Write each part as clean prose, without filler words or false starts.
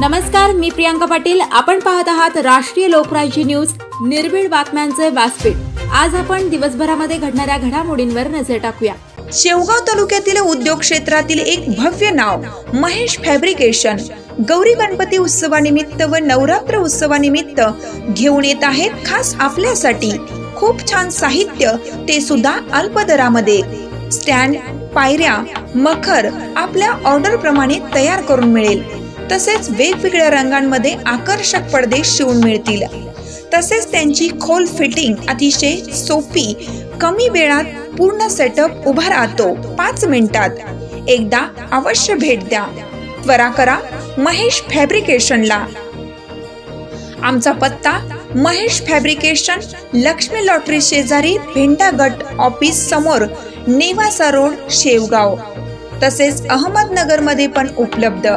नमस्कार, मी प्रियांका पाटील। आपण पाहत आहात राष्ट्रीय लोकराज्य न्यूज, निर्भीड बातम्यांचे व्यासपीठ। आज आपण दिवसभरामध्ये घडणाऱ्या घडामोडींवर नजर टाकूया। शेवगाव तालुक्यातील उद्योग क्षेत्रातील एक भव्य नाव महेश फॅब्रिकेशन गौरी गणपती उत्सवानिमित्त व नवरात्र उत्सवानिमित्त घेऊन येत आहेत खास आपल्यासाठी खूप छान साहित्य, ते सुद्धा अल्प दरामध्ये। स्टँड, पायऱ्या, मखर आपल्या ऑर्डर प्रमाणे तयार करून मिळेल। तसेच वेगवेगळ्या रंगांमध्ये आकर्षक पडदे शिवून मिळतील। तसेच त्यांची खोल फिटिंग अतिशय सोपी, कमी वेळात पूर्ण सेटअप उभा राहतो 5 मिनिटात। एकदा अवश्य भेट द्या। त्वरा करा महेश फॅब्रिकेशनला। आमचा पत्ता महेश फॅब्रिकेशन, लक्ष्मी लॉटरी शेजारी, भेंडा गट ऑफिस समोर, नेवासा रोड, शेवगाव। तसेच अहमदनगर मध्ये पण उपलब्ध।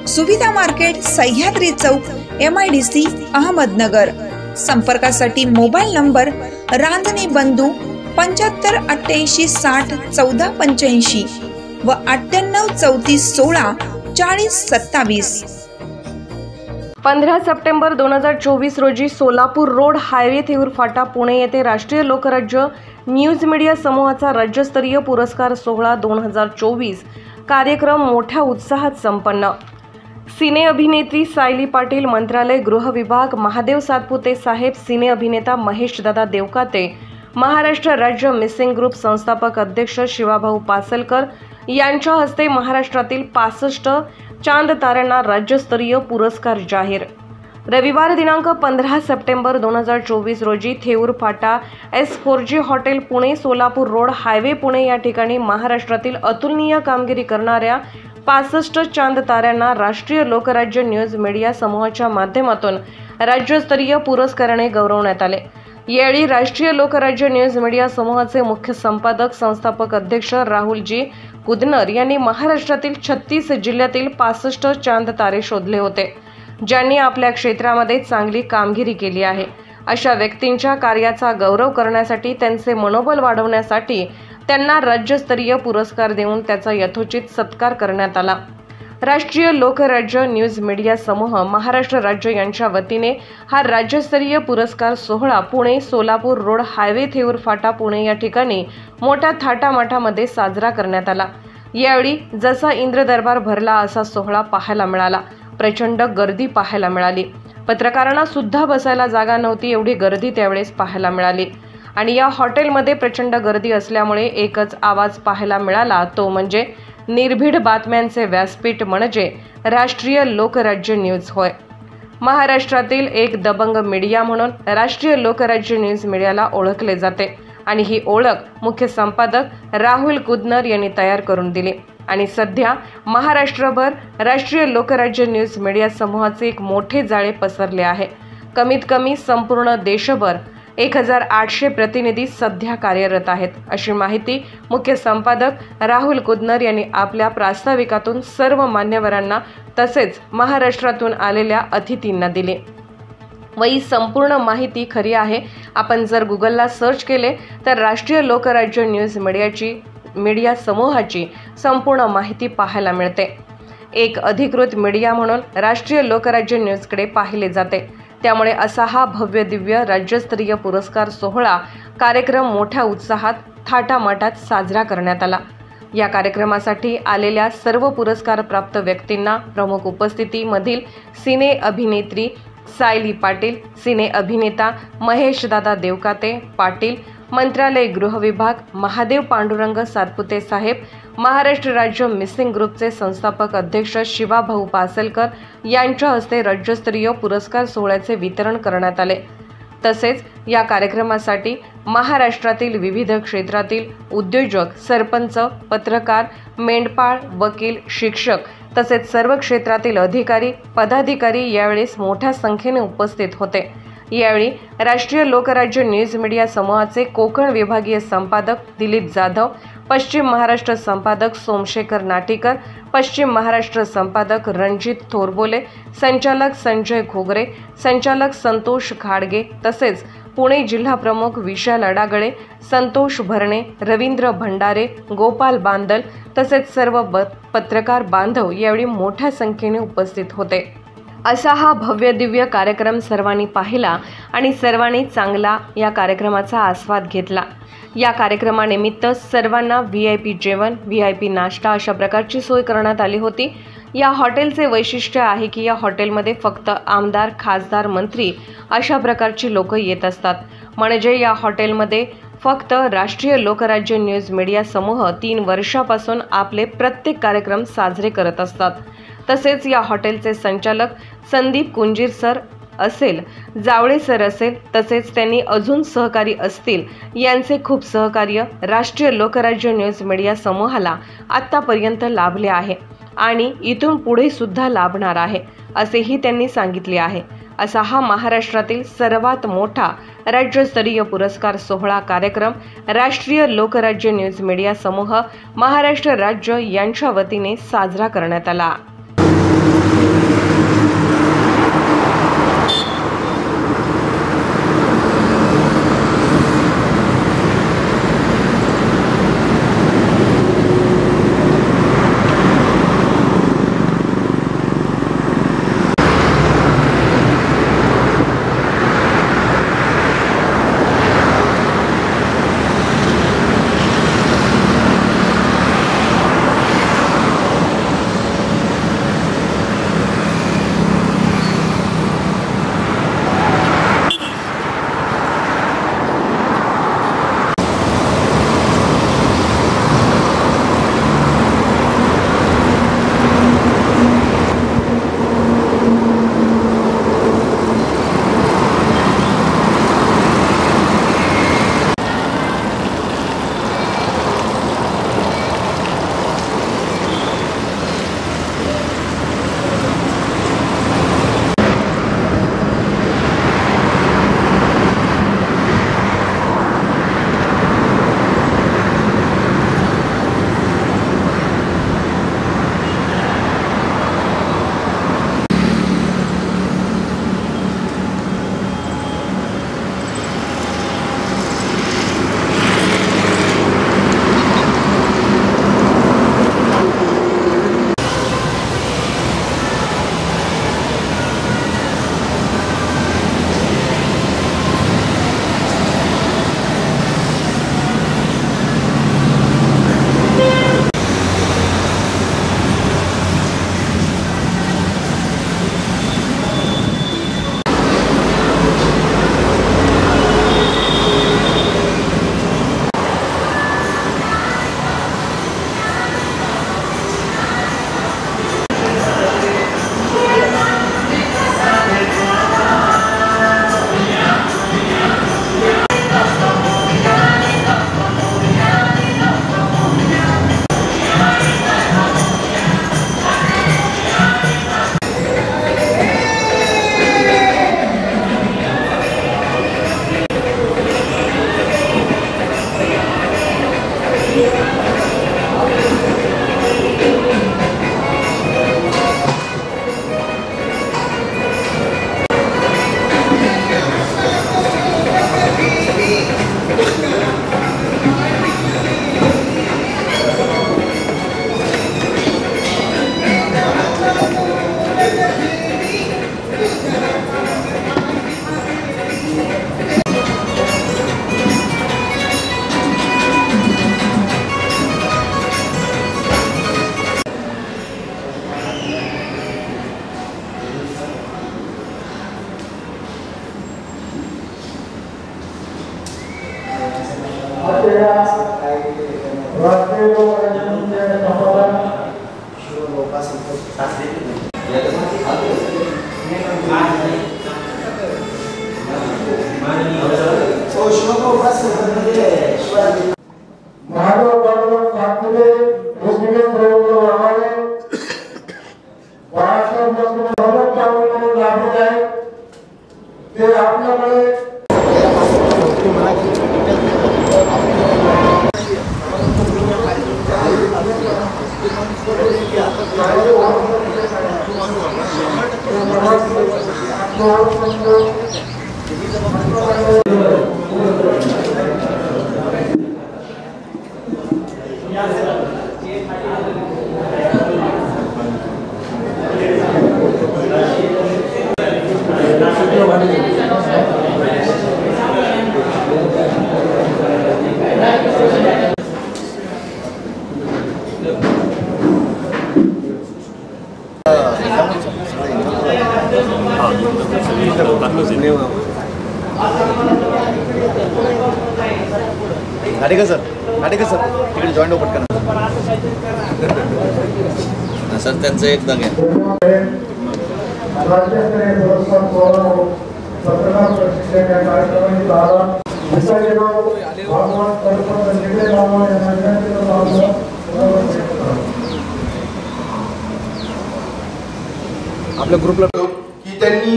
सुविधा मार्केट, सह्याद्री चौक, MIDC, अहमदनगर। संपर्कासाठी मोबाईल नंबर रांजणे बंधू 75 88 60 14 85 व 98 34 16 40 27। 15 सप्टेंबर 2024 रोजी सोलापूर रोड हायवे थेऊर फाटा पुणे येथे राष्ट्रीय लोकराज्य न्यूज मीडिया समूहाचा राज्यस्तरीय पुरस्कार सोहळा 2024 कार्यक्रम मोठ्या उत्साहात संपन्न। सिने अभिनेत्री सायली पाटील, मंत्रालय गृह विभाग, महादेव सातपुते साहेब, सिने अभिनेता महेश दादा देवकाते, महाराष्ट्र राज्य मिसिंग ग्रुप संस्थापक अध्यक्ष शिवाभाऊ पासलकर यांच्या हस्ते महाराष्ट्रातील 65 चांद ताऱ्यांना राज्यस्तरीय पुरस्कार जाहीर। रविवार दिनांक 15 सप्टेंबर 2024 रोजी थेऊर फाटा S4G hotel Pune, Solapur road highway Pune या ठिकाणी महाराष्ट्रातील अतुलनीय कामगिरी करणाऱ्या 65 चांद ताऱ्यांना राष्ट्रीय लोकराज्य न्यूज मीडिया समूहाच्या माध्यमातून राज्यस्तरीय पुरस्काराने गौरवण्यात आले। यावेळी राष्ट्रीय लोकराज्य न्यूज मीडिया समूहाचे मुख्य संपादक संस्थापक अध्यक्ष राहुलजी कुदनर यांनी महाराष्ट्रातील 36 जिल्ह्यातील 65 चांद तारे शोधले होते, ज्यांनी आपल्या क्षेत्रामध्ये चांगली कामगिरी केली आहे। अशा व्यक्तींच्या कार्याचा गौरव करण्यासाठी, त्यांचे मनोबल वाढवण्यासाठी त्यांना राज्यस्तरीय पुरस्कार देऊन त्याचा यथोचित सत्कार करण्यात आला। राष्ट्रीय लोकराज्य न्यूज मीडिया समूह महाराष्ट्र राज्य यांच्या वतीने हा राज्यस्तरीय पुरस्कार सोहळा पुणे सोलापूर रोड हायवे थेऊर फाटा पुणे या ठिकाणी मोठ्या थाटामाटामध्ये साजरा करण्यात आला। यावेळी जसा इंद्र दरबार भरला असा सोहळा पाहायला मिळाला। प्रचंड गर्दी पाहायला मिळाली। पत्रकारांना सुद्धा बसायला जागा नव्हती, एवढी गर्दी त्यावेळेस पाहायला मिळाली। आणि या हॉटेलमध्ये प्रचंड गर्दी असल्यामुळे एकच आवाज पाहायला मिळाला, तो म्हणजे निर्भीड बातम्यांचे व्यासपीठ म्हणजे राष्ट्रीय लोकराज्य न्यूज होय। महाराष्ट्रातील एक दबंग मीडिया म्हणून राष्ट्रीय लोकराज्य न्यूज मीडियाला ओळखले जाते आणि ही ओळख मुख्य संपादक राहुल कुदनर यांनी तयार करून दिली। आणि सध्या महाराष्ट्रभर राष्ट्रीय लोकराज्य न्यूज मीडिया समूहाचे एक मोठे जाळे पसरले आहे। कमीत कमी संपूर्ण देशभर 1800 प्रतिनिधी सध्या कार्यरत आहेत, अशी माहिती मुख्य संपादक राहुल कुदनर यांनी आपल्या प्रास्ताविकातून सर्व मान्यवरांना तसेच महाराष्ट्रातून आलेल्या अतिथींना दिली। व ही संपूर्ण माहिती खरी आहे। आपण जर गुगलला सर्च केले तर राष्ट्रीय लोकराज्य न्यूज मीडिया समूहाची संपूर्ण माहिती पाहायला मिळते। एक अधिकृत मीडिया म्हणून राष्ट्रीय लोकराज्य न्यूजकडे पाहिले जाते। त्यामुळे असा हा भव्य दिव्य राज्यस्तरीय पुरस्कार सोहळा कार्यक्रम मोठ्या उत्साहात थाटामाटात साजरा करण्यात आला। या कार्यक्रमासाठी आलेल्या सर्व पुरस्कार प्राप्त व्यक्तींना प्रमुख उपस्थितीमधील सिने अभिनेत्री सायली पाटील, सिने अभिनेता महेश दादा देवकाते पाटील, मंत्रालय गृह विभाग, महादेव पांडुरंग सातपुते साहेब, महाराष्ट्र राज्य मिसिंग ग्रुपचे संस्थापक अध्यक्ष शिवाभाऊ पासलकर यांच्या हस्ते राज्यस्तरीय पुरस्कार सोहळ्याचे वितरण करण्यात आले। तसेच या कार्यक्रमासाठी महाराष्ट्रातील विविध क्षेत्रातील उद्योजक, सरपंच, पत्रकार, मेंढपाळ, वकील, शिक्षक तसेच सर्व क्षेत्रातील अधिकारी, पदाधिकारी यावेळेस मोठ्या संख्येने उपस्थित होते। यावेळी राष्ट्रीय लोकराज्य न्यूज मीडिया समूहाचे कोकण विभागीय संपादक दिलीप जाधव, पश्चिम महाराष्ट्र संपादक सोमशेखर नाटीकर, पश्चिम महाराष्ट्र संपादक रणजित थोरबोले, संचालक संजय घोगरे, संचालक संतोष घाडगे तसेच पुणे जिल्हा प्रमुख विशाल अडागळे, संतोष भरणे, रवींद्र भंडारे, गोपाल बांदल तसेच सर्व पत्रकार बांधव यावेळी मोठ्या संख्येने उपस्थित होते। असा हा भव्य दिव्य कार्यक्रम सर्वांनी पाहिला आणि सर्वांनी चांगला या कार्यक्रमाचा आस्वाद घेतला। या कार्यक्रमानिमित्त सर्वांना VIP जेवण, VIP नाश्ता अशा प्रकारची सोय करण्यात आली होती। या हॉटेलचे वैशिष्ट्य आहे की या हॉटेलमध्ये फक्त आमदार, खासदार, मंत्री अशा प्रकारची लोक येत असतात। म्हणजे या हॉटेलमध्ये फक्त राष्ट्रीय लोकराज्य न्यूज मीडिया समूह 3 वर्षापासून आपले प्रत्येक कार्यक्रम साजरे करत असतात। तसेच या हॉटेलचे संचालक संदीप कुंजीर सर असेल, जावळे सर असेल, तसेच त्यांनी अजून सहकारी असतील, यांचे खूप सहकार्य राष्ट्रीय लोकराज्य न्यूज मीडिया समूहाला आत्तापर्यंत लाभले आहे आणि इथून पुढे सुद्धा लाभणार आहे असेही त्यांनी सांगितले आहे। असा हा महाराष्ट्रातील सर्वात मोठा राज्यस्तरीय पुरस्कार सोहळा कार्यक्रम राष्ट्रीय लोकराज्य न्यूज मीडिया समूह महाराष्ट्र राज्य यांच्या वतीने साजरा करण्यात आला। नाटेकर सर तिकडे जॉईन हो पटकन सर त्यांचं एकदा घ्या. राज्यस्तरीय पुरस्कार सोहळा पत्रकार प्रशिक्षण या कार्यक्रमाची आपल्या ग्रुपला की त्यांनी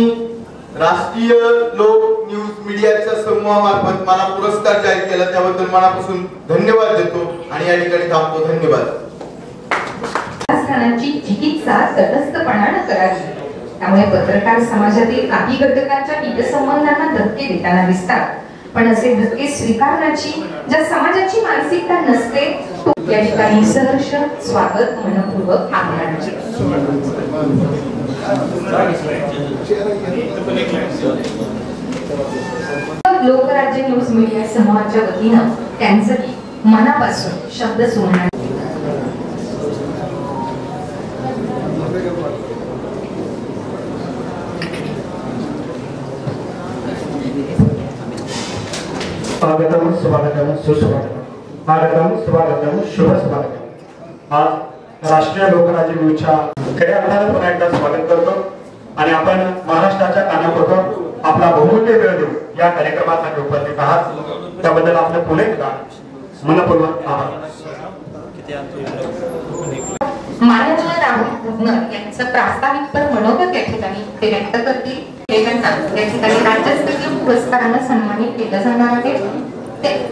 राष्ट्रीय लोक न्यूज मीडियाच्या समूहामार्फत मला पुरस्कार जाहीर केला त्याबद्दल मनापासून धन्यवाद देतो आणि या ठिकाणी थांबतो. धन्यवाद. राजकारणाची चिकित्सा तटस्थपणाने करावी. त्यामुळे पत्रकार समाजातील काही घटकांच्या हितसंबंधांना धक्के देताना दिसतात, पण असे धक्के स्वीकारण्याची ज्या समाजाची मानसिकता नसते या ठिकाणी सहर्ष स्वागत मनपूर्वक आभार. लोकराज्य न्यूज मीडिया समूहाच्या वतीनं त्यांचंही मनापासून शब्द सुमणार. स्वागतम स्वागतम सुस्वागतम स्वागतम स्वागतम शुभ स्वागतम. आज राष्ट्रीय लोकराज्य न्यूजच्या खऱ्या अर्थाने पुन्हा एकदा स्वागत करतो आणि आपण महाराष्ट्राच्या कानापुरतं आपला बहुमूल्य वेळ देऊ या कार्यक्रमासाठी उपस्थित आहात त्याबद्दल आपलं पुन्हा एकदा मनपूर्वक आभार. माननीय राहुल बुधनर यांचं प्रास्ताविक मनोगत या ठिकाणी ते व्यक्त करतील. त्यांना या ठिकाणी राज्यस्तरीय पुरस्कारानं सन्मानित केलं जाणार आहे.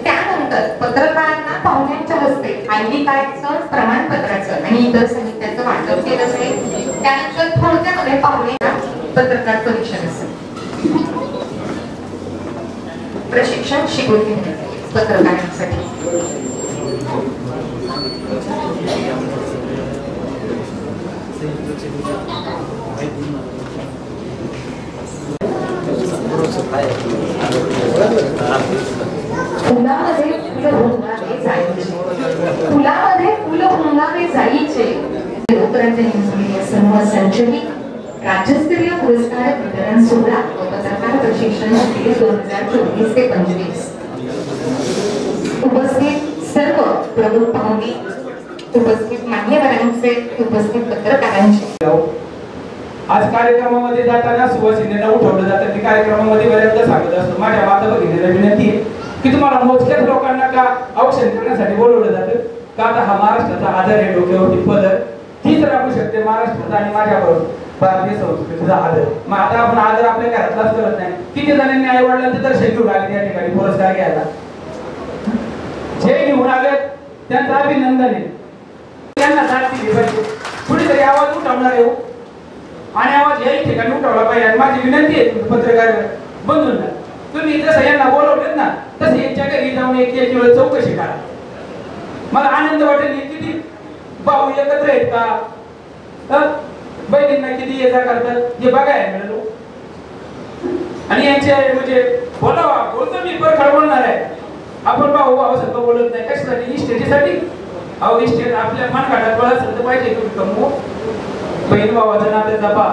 त्यानंतर पत्रकारांना पाहुण्यांच्या हस्ते ID कार्डचं प्रमाणपत्राचं आणि इतर साहित्याचं वाटप केलं जाईल. त्यानंतर थोडक्यामध्ये पाहुण्यांना पत्रकार परिषद असेल. प्रशिक्षण शिकवले पत्रकारांसाठी. फुलामध्ये फुलं हुंगावे जायचे. लोकराज्य न्यूज मीडिया समूह संचलित राज्यस्तरीय पुरस्कार वितरण सोहळा व पत्रकार प्रशिक्षण शिबिर 2024-25 उपस्थित सर्व प्रमुख पाहुणे, उपस्थित मान्यवरांचे, उपस्थित पत्रकारांचे. आज कार्यक्रमामध्ये जाताना सुवासिनींना उठवलं जातं. मी कार्यक्रमामध्ये बऱ्याचदा सांगत असतो, माझ्या माता भगिनीला विनंती आहे की तुम्हाला मोजक्याच लोकांना का औक्षण करण्यासाठी बोलवलं जातं का? आता हा महाराष्ट्राचा आदर आहे, डोक्यावरती पदर तीच राखू शकते महाराष्ट्राचा आणि माझ्याबरोबर भारतीय संस्कृतीचा आदर. मग आता आपण आदर आपल्या घरातलाच करत नाही. किती जणांनी आई वडिलांचं दर्शन घेऊन आले त्या ठिकाणी पुरस्कार घ्यायला. जे घेऊन आले त्यांचं अभिनंदन आहे. त्यांना साथ दिली पाहिजे. कुणीतरी आवाज उठवणार आहे आणि आवाज याही ठिकाणी उठवला पाहिजे. आणि माझी विनंती आहे पत्रकार बंधूंना, तुम्ही जसं यांना बोलवलेत ना तसं यांच्या घरी जाऊन एक वेळ चौकशी करा. मला आनंद वाटेल. किती भाऊ एकत्र आहेत का, बहिणींना किती ये जा करतात हे बघायला मिळालो. आणि यांचे म्हणजे बोलतो मी पर खळबळणार आहे. आपण भाऊ सगळं बोलत नाही. कशासाठी? इस्टेटीसाठी. अहो इस्टेट आपल्या मनकाटात बळा सध्या पाहिजे तुम्ही कमवू. बहीण भावाचं नातं जपा,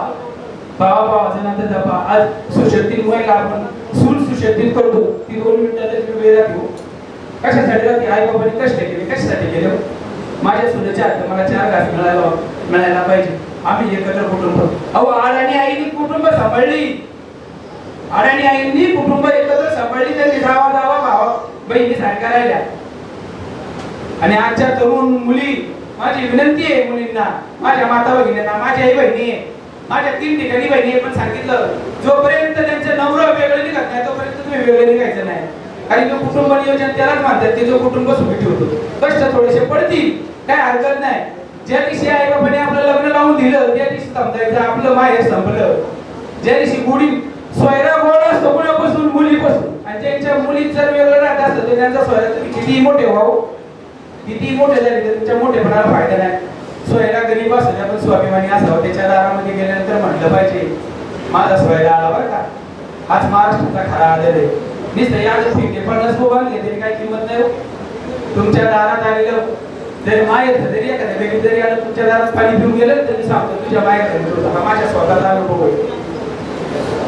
भावा भावाचं नातं जपा. आज सुशक्तीत महिला आपण सून सुशक्तीत करतो ती 2 मिनिटात वेळ राहतो. कशासाठी राहते? आई बाबांनी कष्ट केले. कशासाठी केले? माझ्या सुनेच्या हात मला 4 घास मिळायला पाहिजे. आम्ही एकत्र कुटुंब. अहो आडाणी आईनी कुटुंब सांभाळली. आडाणी आईंनी कुटुंब एकत्र सांभाळली. त्यांनी जावा भावा बहिणी सारख्या राहिल्या. आणि आजच्या तरुण मुली, माझी विनंती आहे मुलींना, माझ्या माता भगिनींना, माझी आई बहिणी आहे, माझ्या 3 ठिकाणी बहिणी आहे, पण सांगितलं जोपर्यंत त्यांचं नवरं वेगळं निघत नाही तोपर्यंत तुम्ही वेगळं निघायचं नाही. कारण की कुटुंब नियोजन त्यालाच म्हणतात की जो कुटुंब सुखी ठेवतो. कष्ट थोडेसे पडतील, काय हरकत नाही. ज्या दिवशी आई बाबाने आपलं लग्न लावून दिलं त्या दिवशी समजायचं आपलं माहेर संपलं. ज्या दिवशी गुढी सोयरा गोळ असतो कुणापासून? मुलीपासून. आणि त्यांच्या मुलीत जर वेगळं राहत असतं तर त्यांचा सोयरा तुम्ही कितीही मोठे व्हावं, कितीही मोठे झाले तर तुमच्या मोठेपणाला फायदा नाही. सोयरा गरीब असतो आपण स्वाभिमानी असावं. त्याच्या दारामध्ये गेल्यानंतर म्हटलं पाहिजे माझा सोयरा आला बरं का. आज महाराष्ट्राचा खरा आदर आहे. नुसतं याच फिरके 50 बांधले तरी काही किंमत नाही. तुमच्या दारात आलेलं जरी माहेर जरी एखाद्या वेळी जरी आलं तुमच्या दारात पाणी पिऊन गेलं तरी सांगतो तुझ्या माहेर हा माझ्या स्वतःचा अनुभव आहे.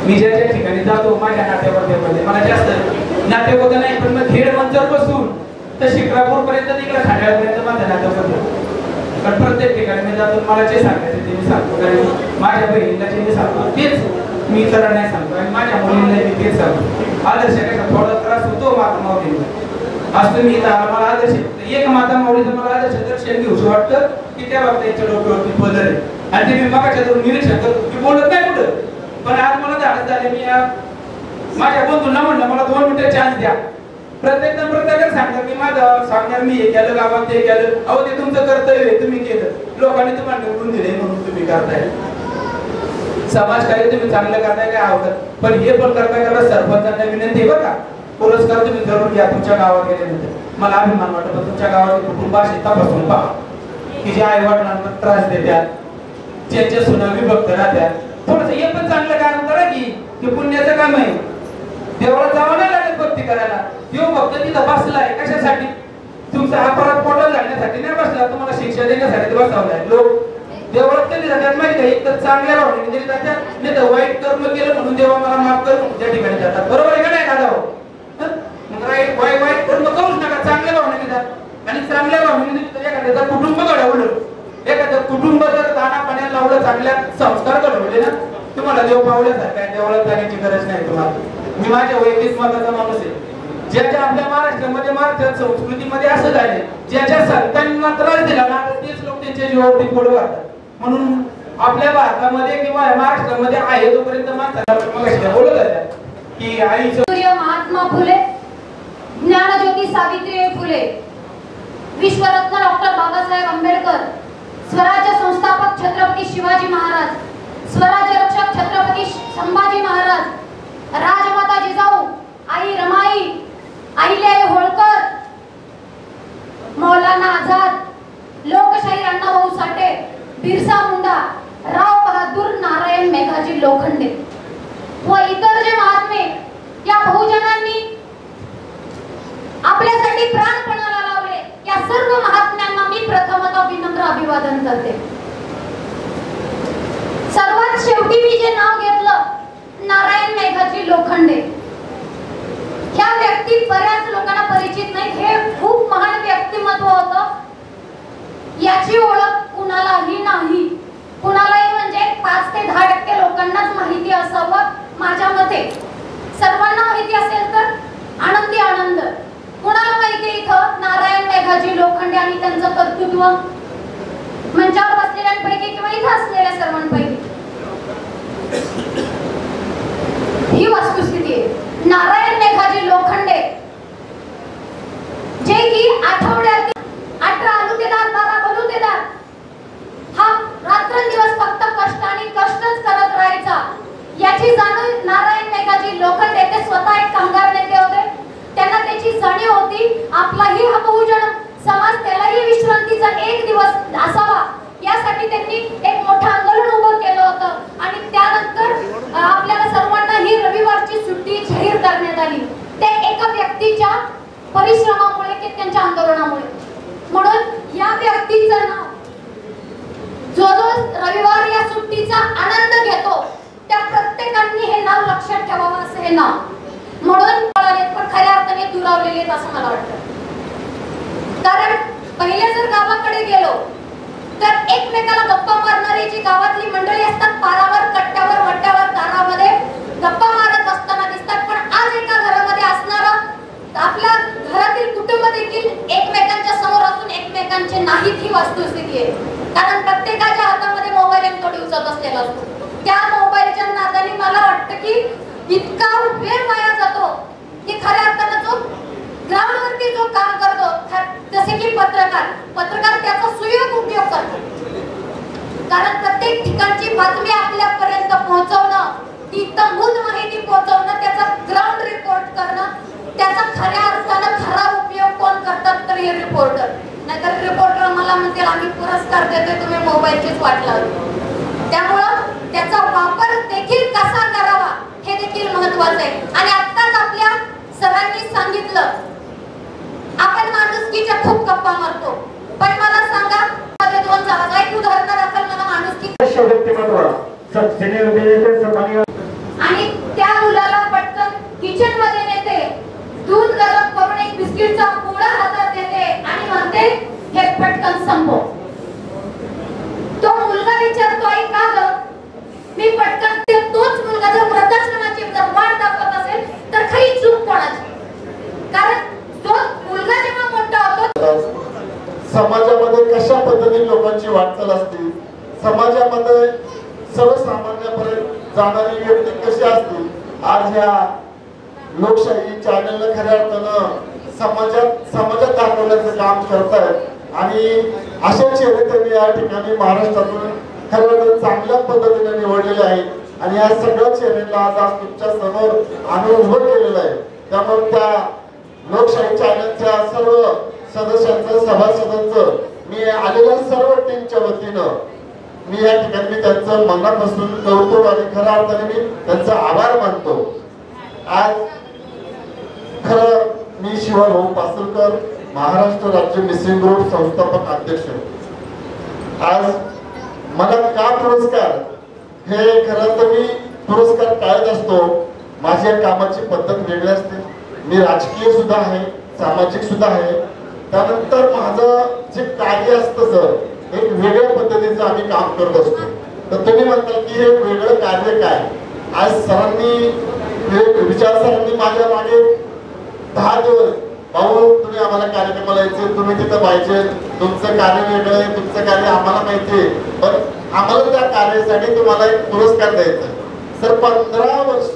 मी ज्या ज्या ठिकाणी जातो माझ्या नातेवाईकांमध्ये मला जास्त नातेवाईक नाही, पण मग खेड मंचर बसून तर शिक्रापूर पर्यंत तिकडे खांड्यापर्यंत माझं नातं होतं. पण प्रत्येक ठिकाणी मी जातो मला जे सांगायचं ते मी सांगतो. कारण माझ्या बहिणीला जे मी सांगतो तेच मी इतरांना नाही सांगतो आणि माझ्या मुलींना मी तेच सांगतो. आदर्श कसा थोडा त्रास होतो माता माऊलींना. आज तुम्ही इथं आला मला आदर्श एक माता माऊलीचं मला आदर्श दर्शन घेऊशी वाटतं की त्या बाबतीच्या डोक्यावरती पदर आहे आणि ते मी मागाच्या धरून निरीक्षण करतो की बोलत नाही कुठं. पण आज मला धाडस झाले मी माझ्या बंधूंना म्हणलं मला 2 मिनिटं चान्स द्या. प्रत्येकाला सांगतात की माझं सांगणार मी हे केलं गावात ते केलं. अहो ते तुमचं कर्तव्य आहे तुम्ही केलं. लोकांनी तुम्हाला निवडून दिले म्हणून तुम्ही करताय. समाजकार्य तुम्ही चांगलं करताय काय आवडत. पण हे पण करता करता सरपंचांना विनंती आहे बरं का पुरस्कार तुम्ही जरूर घ्या तुमच्या गावात गेल्यानंतर. मला अभिमान वाटतो तुमच्या गावातील कुटुंबाशी तपासून पहा की जे आई वडिलांना त्रास देतात ज्यांच्या सुना विभक्त राहतात. थोडस हे पण चांगलं काम करा की पुण्याचं काम आहे. देवाला जावं नाही लागेल भक्ती करायला. देव भक्त तिथं बसलाय कशासाठी तुमचा अपराध पोटात घालण्यासाठी नाही बसला तुम्हाला शिक्षा देण्यासाठी बसवलाय. लोक देवळात कधी जातात माहिती का एक तर चांगल्या भावनेने तरी जातात नाही तर वाईट कर्म केलं म्हणून देवा मला माफ कर म्हणून त्या ठिकाणी जातात. बरोबर आहे का नाही दादा. मग वाईट कर्म करूच नका चांगल्या भावनेने जात आणि चांगल्या भावनेने एखाद्याचं कुटुंब घडवलं एखादं कुटुंब जर दाना पाण्याला लावलं चांगल्या संस्कार घडवले ना तुम्हाला देव पावल्यासारखं आहे. देवळात जाण्याची गरज नाही तुम्हाला. मी माझ्या वैयक्तिक मताचा माणूस आहे. ज्याच्या आपल्या महाराष्ट्रामध्ये महाराष्ट्र संस्कृतीमध्ये असं झाले ज्याच्या संतांना त्रास दिला ना तेच लोक त्यांच्या जीवावरती पोट वाढतात. म्हणून आपल्या भारतामध्ये किंवा महाराष्ट्रामध्ये आहे तोपर्यंत माणसाला बोलत जातात की आईचं महात्मा फुले ज्ञानज्योती सावित्रीबाई फुले विश्वरत्न डॉक्टर बाबासाहेब आंबेडकर स्वराज्य संस्थापक छत्रपती शिवाजी महाराज स्वराज्य रक्षक छत्रपती संभाजी महाराज राजमाता जिजाऊ आई रमाई अहिल्याबाई होळकर मौलाना आझाद लोकशाहीर अण्णाभाऊ साठे बिरसा मुंडा राव बहादूर नारायण मेघाजी लोखंडे व इतर जे महात्मे या बहुजनांनी आपल्यासाठी प्राणपणाला लावले या सर्व महात्म्यांना मी प्रथमतः विनम्र अभिवादन करते. सर्वात शेवटी मी जे नाव घेतलं नारायण मेघाजी लोखंडे ह्या व्यक्ती बऱ्याच लोकांना परिचित नाही. हे खूप महान व्यक्तिमत्व होतं. याची ओळख कुणालाही नाही. कुणालाही म्हणजे 5 ते 10% लोकांनाच माहिती असावं माझ्या मते. सर्वांना माहिती असेल तर आनंदी आनंद. कुणाला माहिती इथं नारायण मेघाजी लोखंडे आणि त्यांचं कर्तृत्व मंचावर बसलेल्यांपैकी किंवा इथं असलेल्या सर्वांपैकी ही वस्तुस्थिती आहे. नारायण मेघाजी लोखंडे जे की आठवड्यात 18 आलुतेदार 12 बलुतेदार हा रात्रंदिवस फक्त कष्ट आणि कष्टच करत राहायचा याची जाणीव नारायण मेघाजी लोखंडे ते स्वतः एक कामगार नेते होते. त्यांना त्याची जाणीव होती आपलाही हा बहुजन समाज त्यालाही विश्रांतीचा एक दिवस असावा यासाठी त्यांनी एक मोठं आंदोलन उभं केलं होतं आणि त्यानंतर आपल्याला सर्वांना ही रविवारची सुट्टी जाहीर करण्यात आली. ते एका व्यक्तीच्या परिश्रमामुळे की त्यांच्या आंदोलनामुळे. म्हणून या व्यक्तीचं नाव जो रविवार या सुट्टीचा आनंद घेतो त्या प्रत्येकाने हे नाव लक्षात ठेवावं असं हे नाव. म्हणून पण खऱ्या अर्थाने दुरावलेले आहेत असं मला वाटतं. कारण पहिले जर गावाकडे गेलो तर एकमेकाला गप्पा मारणारी जी गावातली मंडळी असतात पारावर कट्ट्यावर वट्ट्यावर दारामध्ये गप्पा मारत असताना दिसतात. पण आज एका घरामध्ये असणारा आपल्या घरातील कुटुंब देखील एकमेकांच्या समोर असून एकमेकांचे नाहीत ही वस्तुस्थिती आहे. कारण प्रत्येकाच्या हातामध्ये मोबाईल आणि तो दिवसात असलेला असतो. त्या मोबाईलच्या नादाने मला वाटतं की इतका वेळ वाया जातो की खऱ्या अर्थानं जो ग्राउंडवरती जो काम करतो जसे की पत्रकार त्याचा सुयोग उपयोग करतो. कारण प्रत्येक ठिकाणची बातमी आपल्यापर्यंत पोहोचवणं ती तंबूत माहिती पोहोचवणं त्याचा ग्राउंड रिपोर्ट करणं त्याचा खऱ्या अर्थानं खरा उपयोग कोण करतात तर हे रिपोर्टर. नाहीतर रिपोर्टर मला म्हणतील आम्ही पुरस्कार देतोय तुम्ही मोबाईलचीच वाट लावली. त्यामुळं त्याचा वापर देखील कसा करावा हे देखील महत्त्वाचं आहे. आणि आत्ताच आपल्या सरांनी सांगितलं आपण माणुसकीच्या खूप गप्पा मारतो पण मला सांगा मध्ये 2 जागा एक उदाहरण दाखल मला माणुसकी आणि त्या मुलाला पटकन किचन मध्ये नेते दूध गरम करून एक बिस्किटचा पुडा हातात हे पटकन संपव. तो मुलगा विचारतोय का ग? मी पटकन तोच मुलगा जर वृद्धाश्रमाची जर वाट दाखवत असेल तर खरी चूक कोणाची? कारण तो मुलगा जेव्हा मोठा होतो समाजामध्ये कशा पद्धतीने लोकांची वाटचाल असते, समाजामध्ये सर्वसामान्यापर्यंत जाणारी व्यक्ती कशी असते, आज ह्या लोकशाही चॅनलने खऱ्या अर्थानं समाजात दाखवण्याचं काम करतायत आणि अशा चेहरे त्यांनी या ठिकाणी महाराष्ट्रातून खऱ्या चांगल्या पद्धतीने निवडलेले आहेत आणि या सगळ्या चेहऱ्याला आज तुमच्या समोर आणून उभं केलेलं आहे. त्यामुळे त्या लोकशाही चॅनलच्या सर्व सदस्यांचं सभासदांचं मी आलेल्या सर्व टीमच्या वतीनं मी या ठिकाणी त्यांचं मनापासून कौतुक आणि खऱ्या अर्थाने मी त्यांचा आभार मानतो. आज खरं मी शिवाभाऊ पासलकर, महाराष्ट्र राज्य मिसिंग ग्रुप संस्थापक अध्यक्ष. आज मला का पुरस्कार, हे खरं तर मी पुरस्कार काढत असतो, माझ्या कामाची पद्धत वेगळी असते. मी राजकीय सुद्धा आहे, सामाजिक सुद्धा आहे. त्यानंतर माझं जे कार्य असतं सर एक वेगळ्या पद्धतीचं आम्ही काम करत असतो. तर तुम्ही म्हणता की हे वेगळं कार्य काय? आज सरांनी विचारसरांनी माझ्या मागे 10 दिवस भाऊ तुम्ही आम्हाला कार्यक्रमाला यायचे, तुम्ही तिथं पाहिजे, तुमचं कार्य वेगळं आहे, तुमचं कार्य आम्हाला माहिती आहे, पण आम्हाला त्या कार्यासाठी तुम्हाला एक पुरस्कार द्यायचा. सर 15 वर्ष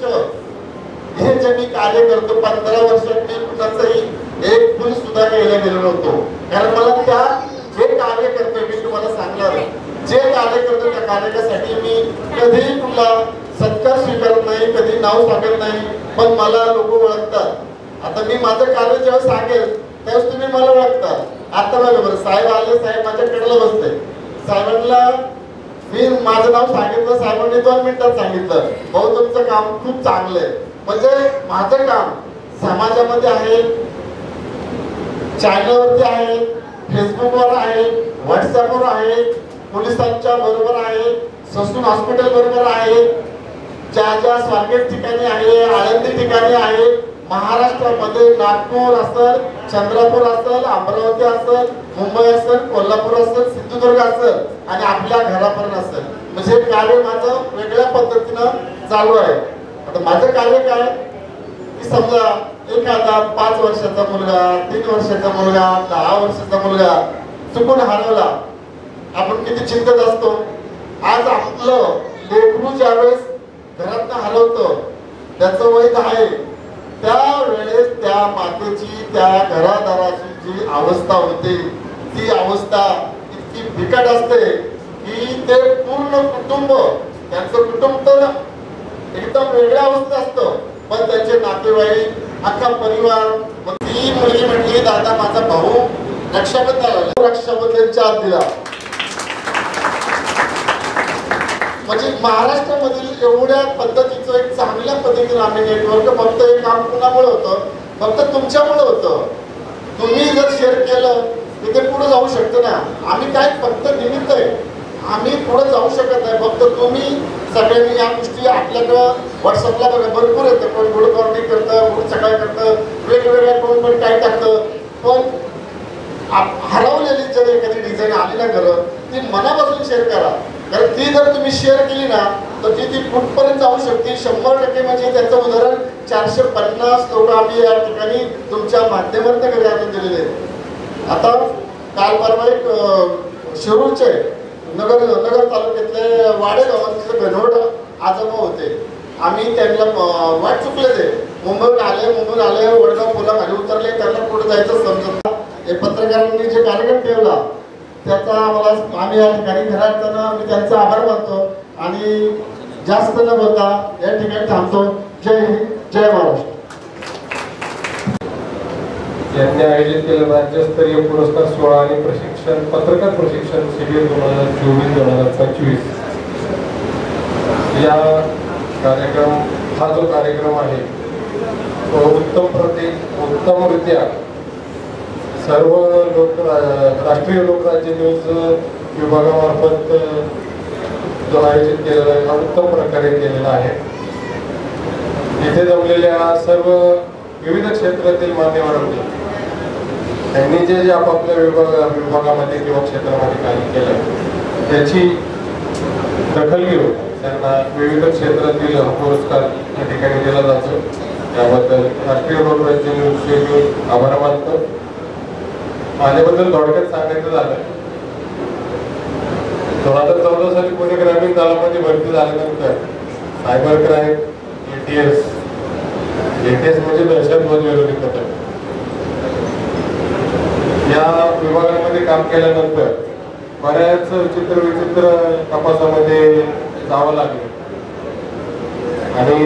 हे जे मी कार्य करतो, 15 वर्षात मी कुणाचंही एक फुल सुद्धा घ्यायला गेलो नव्हतो. कारण मला त्या जे कार्य करतोय मी तुम्हाला सांगणार, जे कार्य करतो त्या कार्यासाठी मी कधीही कुठला सत्कार स्वीकारत नाही, कधी नाव सांगत नाही, पण मला लोक ओळखतात. आता मी माझं कार्य जेव्हा सांगेल त्यावेळेस तुम्ही मला ओळखता. आता बरोबर साहेब आले, साहेब माझ्या कडेला बसते, साहेबांना मी माझं नाव सांगितलं, साहेबांनी 2 मिनिटात सांगितलं भाऊ तुमचं काम खूप चांगलं आहे. म्हणजे माझं काम समाजामध्ये आहे, चॅनलवरती आहे, फेसबुकवर आहे, व्हॉट्सअपवर आहे, पोलिसांच्या बरोबर आहे, ससून हॉस्पिटल बरोबर आहे, ज्या स्वारगेट ठिकाणी आहे, आळंदी ठिकाणी आहे, महाराष्ट्रामध्ये नागपूर असेल, चंद्रपूर असेल, अमरावती असेल, मुंबई असेल, कोल्हापूर असेल, सिंधुदुर्ग असेल आणि आपल्या घरापर्यंत असेल. म्हणजे कार्य माझं वेगळ्या पद्धतीनं चालू आहे. आता माझं कार्य काय की समजा एखादा 5 वर्षाचा मुलगा, 3 वर्षाचा मुलगा, 10 वर्षाचा मुलगा चुकून हरवला, आपण किती चिंतित असतो. आज आपलं लेकरू ज्यावेळेस घरातनं हरवतं, त्याचं वय 10 आहे, त्यावेळेस त्या मातेची, त्या घरादाराची जी अवस्था होते ती अवस्था इतकी बिकट असते की ते पूर्ण कुटुंब, त्यांचं कुटुंब तर एकदम वेगळ्या अवस्था असतं, पण त्यांचे नातेवाईक, अख्खा परिवार. मग ती मुलगी म्हटली दादा माझा भाऊ रक्षाबंधनच्या आत दिला. म्हणजे महाराष्ट्रामधील एवढ्या पद्धतीचं एक चांगल्या पद्धतीने आम्ही नेटवर्क, फक्त हे काम कुणामुळे होतं, फक्त तुमच्यामुळे होतं. तुम्ही जर शेअर केलं की ते पुढे जाऊ शकतं ना. आम्ही काय फक्त निमित्त आहे, आम्ही पुढे जाऊ शकत नाही. फक्त तुम्ही सगळ्यांनी या गोष्टी आपल्याकडं व्हॉट्सअपला बघा भरपूर येतं, कोण गुड मॉर्निंग करतं, गुड सकाळ करतं, वेगवेगळ्या कोण पण काय टाकतं. पण हरवलेली जर एखादी डिझाईन आली ना घरं, ती मनापासून शेअर करा. कारण ती जर तुम्ही शेअर केली ना तर ती कुठपर्यंत जाऊ शकते 100%. म्हणजे त्याचं उदाहरण 450 लोक आम्ही या ठिकाणी तुमच्या माध्यमातून घरी आणून दिलेले आहेत. आता काल परवा एक शिरूरचे नगर तालुक्यातले वाडेगावात घनवट आजोबा होते. आम्ही त्यांना वाट चुकले, ते मुंबईहून आले वडगाव पुलाखाली उतरले, त्यांना पुढे जायचं समजत. हे पत्रकारांनी जे कार्यक्रम ठेवला त्याचा आम्ही या ठिकाणी खऱ्या अर्थानं मी त्यांचा आभार मानतो आणि जास्त न बोलता या ठिकाणी थांबतो. जय हिंद, जय महाराष्ट्र. यांनी आयोजित केलेला राज्यस्तरीय पुरस्कार सोहळा आणि प्रशिक्षण पत्रकार प्रशिक्षण शिबिर 2024-2025 या कार्यक्रम, हा जो कार्यक्रम आहे तो उत्तमरित्या सर्व राष्ट्रीय लोकराज्य न्यूज विभागामार्फत जो आयोजित केलेला आहे हा उत्तम प्रकारे केलेला आहे. इथे जमलेल्या सर्व विविध क्षेत्रातील मान्यवरांनी त्यांनी जे आपापल्या विभागामध्ये किंवा क्षेत्रामध्ये कार्य केलं त्याची दखल घेऊन त्यांना विविध क्षेत्रातील पुरस्कार या ठिकाणी दिला जातो. त्याबद्दल राष्ट्रीय लोकराज्य न्यूजचे मी आभार मानतो. माझ्याबद्दल थोडक्यात सांगायचं झालं, 2014 साली पुणे ग्रामीण दलामध्ये भरती झाल्यानंतर सायबर क्राईम ATS म्हणजे दहशतवाद विरोधी पथक या विभागामध्ये काम केल्यानंतर बऱ्याच चित्रविचित्र तपासामध्ये जावं लागलं आणि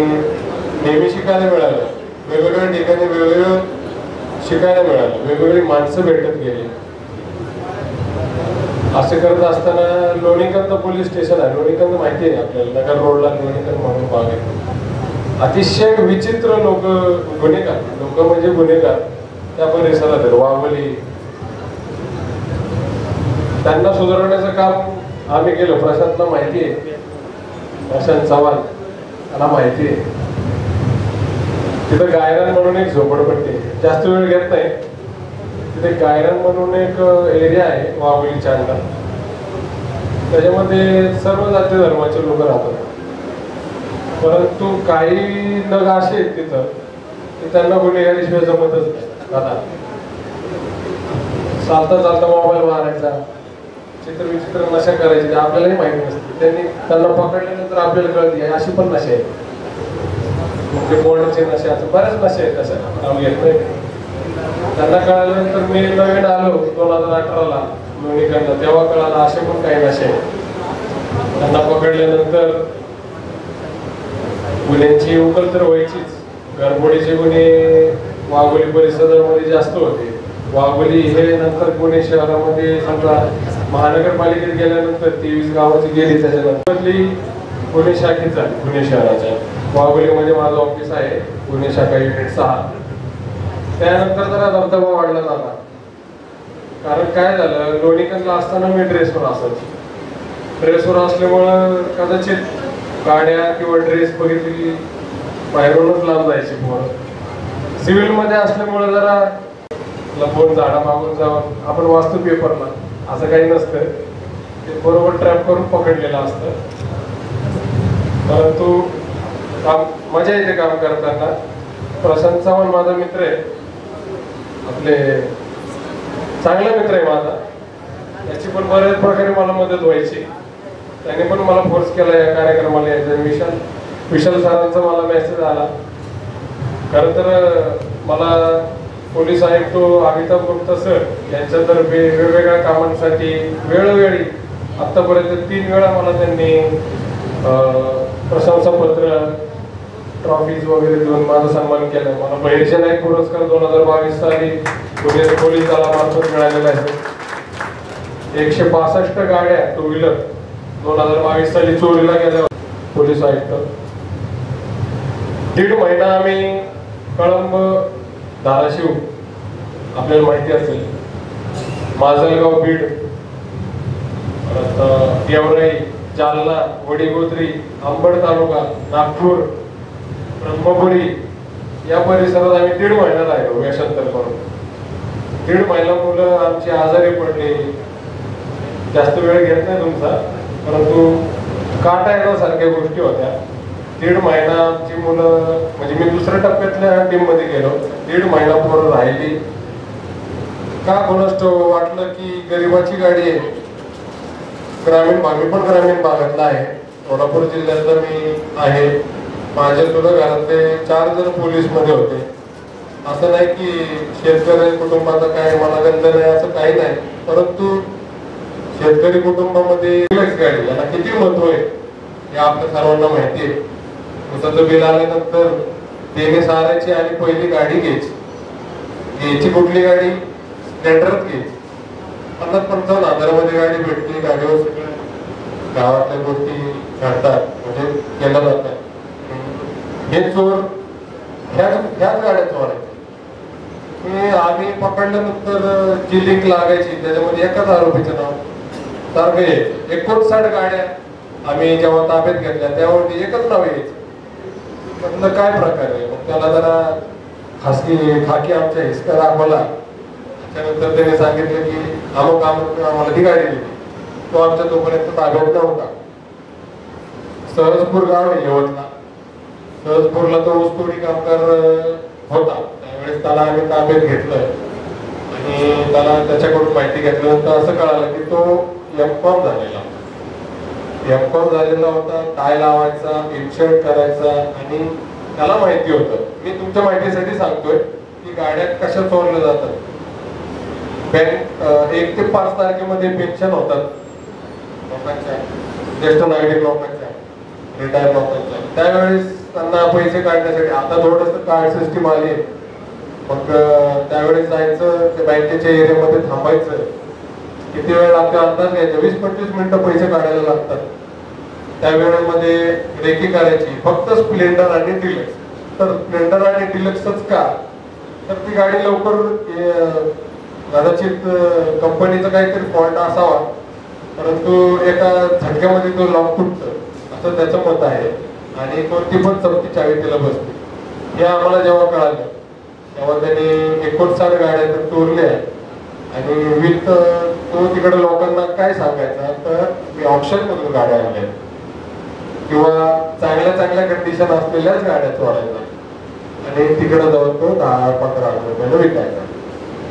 नेहमी शिकायला मिळालं. वेगवेगळ्या ठिकाणी वेगवेगळं शिकायला मिळालं, वेगवेगळी माणसं भेटत गेली. असे करत असताना लोणीकंद पोलीस स्टेशन आहे, लोणीकंद माहिती आहे आपल्याला, नगर रोडला लोणीकंद म्हणून भाग आहे. अतिशय विचित्र लोक म्हणजे गुन्हेगार त्या परिसरात वावली, त्यांना सुधारण्याचं काम आम्ही केलं. प्रशांतला माहिती आहे, प्रशांत चव्हाण मला माहिती आहे. तिथं गायरान म्हणून एक झोपडपट्टी, जास्त वेळ घेत नाही. तिथे गायरान म्हणून एक एरिया आहे वावलीच्या अंगात, त्याच्यामध्ये सर्व जाती धर्माचे लोक राहतात. परंतु काही नग असे आहेत तिथं की त्यांना गुन्हेगारीशिवाय जमतच नाही. आता चालता चालता मोबाईल मारायचा, चित्रविचित्र नशा करायची, आपल्यालाही माहिती नसते. त्यांना पकडल्यानंतर आपल्याला कळते अशी पण नशा आहे. म्हणजे बोर्डाचे नशे, असं बऱ्याच नशे आहेत. तसं नाव घेत नाही. त्यांना कळाल्यानंतर मी नवीन आलो 2018ला लोणीकंदला, तेव्हा कळालं असे पण काही नशे आहेत. त्यांना पकडल्यानंतर गुन्ह्यांची उकल तर व्हायचीच. गडबडीचे गुन्हे वाघोली परिसरामध्ये जास्त होते. वाघोली हे नंतर पुणे शहरामध्ये समजा महानगरपालिकेत गेल्यानंतर 23 गावाची गेली. त्याच्यानंतरली पुणे शाखेचा पुणे शहराच्या वाघोलीमध्ये माझं ऑफिस आहे, पुणे शाखा युनिट 6. त्यानंतर जरा दबदबा वाढला झाला. कारण काय झालं, लोणीकंदला असताना मी ड्रेसवर असायची. ड्रेसवर असल्यामुळं कदाचित गाड्या किंवा ड्रेस बघितली बाहेरूनच लांब जायची. पोरं सिव्हिलमध्ये असल्यामुळे जरा लपवून झाडा मागून जाऊन आपण वाचतो पेपरला, असं काही नसतं. ते बरोबर ट्रॅप करून पकडलेलं असतं. परंतु काम मजा येते काम करताना. प्रशांत चव्हाण माझा मित्र आहे, आपले चांगला मित्र आहे माझा. याची पण बऱ्याच प्रकारे मला मदत व्हायची. त्याने पण मला फोर्स केला या कार्यक्रमाला यायचं. विशाल सरांचा मला मेसेज आला. खरं तर मला पोलीस आयुक्त अमिताभ गुप्ता सर यांच्यातर्फे वेगवेगळ्या कामांसाठी वेळोवेळी आतापर्यंत 3 वेळा मला त्यांनी प्रशंसापत्र, ट्रॉफीज वगैरे देऊन माझा सन्मान केला. मला बहिर्जी नाईक पुरस्कार 2022 साली पुणे पोलीस दलामार्फत मिळालेला आहे. 165 गाड्या टू व्हीलर 2022 साली चोरीला गेल्या पोलीस आयुक्त. 1.5 महिना आम्ही कळंब, धाराशिव आपल्याला माहिती असेल, माजलगाव, बीड, परत गेवराई, जालना, वडीगोद्री, अंबड तालुका, नागपूर, ब्रह्मपुरी या परिसरात आम्ही 1.5 महिना राहिलो वेषांतर करून. 1.5 महिना मुलं आमची आजारी पडली. जास्त वेळ घेत नाही तुमचा, परंतु काटा येण्यासारख्या गोष्टी होत्या. 1.5 महिना आमची मुलं, म्हणजे मी दुसऱ्या टप्प्यातल्या टीम मध्ये गेलो. 1.5 महिना पोरं राहिली. का कोणास वाटलं की गरिबाची गाडी आहे. ग्रामीण भाग, मी पण ग्रामीण भागातला आहे, सोलापूर जिल्ह्यातला मी आहे. माझ्या तुला घरातले 4 जण पोलीस मध्ये होते. असं नाही की शेतकरी कुटुंबाचा काय मला गंध नाही, असं काही नाही. परंतु शेतकरी कुटुंबामध्ये गाडी याला किती महत्व आहे हे आपल्या सर्वांना माहिती आहे. उसाचं बिल आल्यानंतर देणे सारायची आणि पहिली गाडी घ्यायची कुठली गाडी, स्प्लेंडरच घ्यायची. 50-55 हजारामध्ये गाडी भेटली. गाडीवर सगळ्या गावातल्या गोष्टी घडतात, म्हणजे केल्या जातात. हे चोर ह्याच गाड्या चोर आहेत. आम्ही पकडल्यानंतर जी लिंक लागायची त्याच्यामध्ये एकाच आरोपीचं नाव सारखं यायचं. 59 गाड्या आम्ही जेव्हा ताब्यात घेतल्या त्यावरती एकच नाव यायचं. म्हटलं काय प्रकार आहे. मग त्याला जरा खाकी आमच्या हिसका दाखवला. त्यानंतर त्याने सांगितलं की अमुक आम्हाला ती गाडी दिली. तो आमच्या तोपर्यंत ताब्यात नव्हता. सहजपूर गाव आहे यवतला. सहजपूरला तो ऊसतोडी कामगार होता. त्यावेळेस त्याला आम्ही ताब्यात घेतलं आणि त्याला त्याच्याकडून माहिती घेतल्यानंतर असं कळालं की तो M.Com झालेला. M.Com झालेला होता. टाय लावायचा, इन्शर्ट करायचा आणि त्याला माहिती होतं. मी तुमच्या माहितीसाठी सांगतोय की गाड्या कशा चोरल्या जातात. बँक 1 ते 5 तारखेमध्ये पेन्शन होतात लोकांच्या, ज्येष्ठ नागरिक लोकांच्या, रिटायर लोकांच्या. त्यावेळेस त्यांना पैसे काढण्यासाठी आता थोडस कार्ड सिस्टीम आली. मग त्यावेळेस जायचं, त्या बँकेच्या एरियामध्ये थांबायचं. किती वेळ लागतो अंदाज घ्यायचा. 20-25 मिनिटं पैसे काढायला लागतात. त्या वेळेमध्ये रेकी करायची. फक्त स्प्लेंडर आणि डिलक्स. तर स्प्लेंडर आणि डिलक्सच का, तर ती गाडी लवकर, कदाचित कंपनीचा काहीतरी फॉल्ट असावा, परंतु एका झटक्यामध्ये तो लॉक तुटतं असं त्याचं मत आहे. आणि कोणती पण चौथी चावी तिला बसते. हे आम्हाला जेव्हा कळालं तेव्हा त्यांनी 59 गाड्या तर चोरल्या. आणि विथ तो तिकडे लोकांना काय सांगायचा, तर मी ऑप्शन मधून गाड्या आणल्या किंवा चांगल्या कंडिशन असलेल्याच गाड्या चोरायच्या आणि तिकडे जाऊन तो 10-15 हजार रुपयाला विकायचा.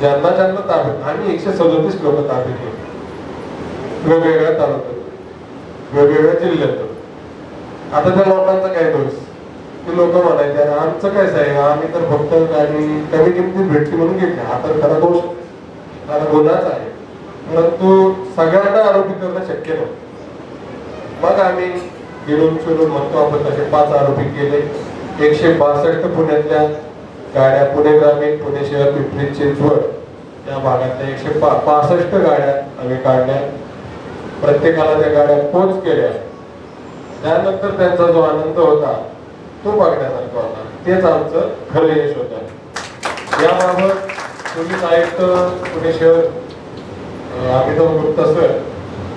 ज्यांना ताब्यात, आम्ही 137 लोक ताब्यात घेतले वेगवेगळ्या तालुक्यात, वेगवेगळ्या जिल्ह्यात. आता त्या लोकांचा काय दोष, ते लोक म्हणायचे आमचं काय साहेब, आम्ही तर फक्त गाडी कमी किमतीत भेटली म्हणून घेतली. हा तर खरा दोष, खरा गुन्हाच आहे. परंतु सगळ्यांना आरोपी करणं शक्य नव्हतं. मग आम्ही फिरून म्हणतो आपण तसे 5 आरोपी केले. 162 पुण्यातल्या गाड्या, पुणे ग्रामीण, पुणे शहर, पिंपरी चिंचवड या भागातल्या 165 गाड्या आम्ही काढल्या. प्रत्येकाला त्या गाड्या पोच केल्या. त्यानंतर त्यांचा जो आनंद होता तो बघण्यासारखा होता. तेच आमचं खरं यश होतं. याबाबत पोलीस आयुक्त पुणे शहर अमिताभ गुप्ता सर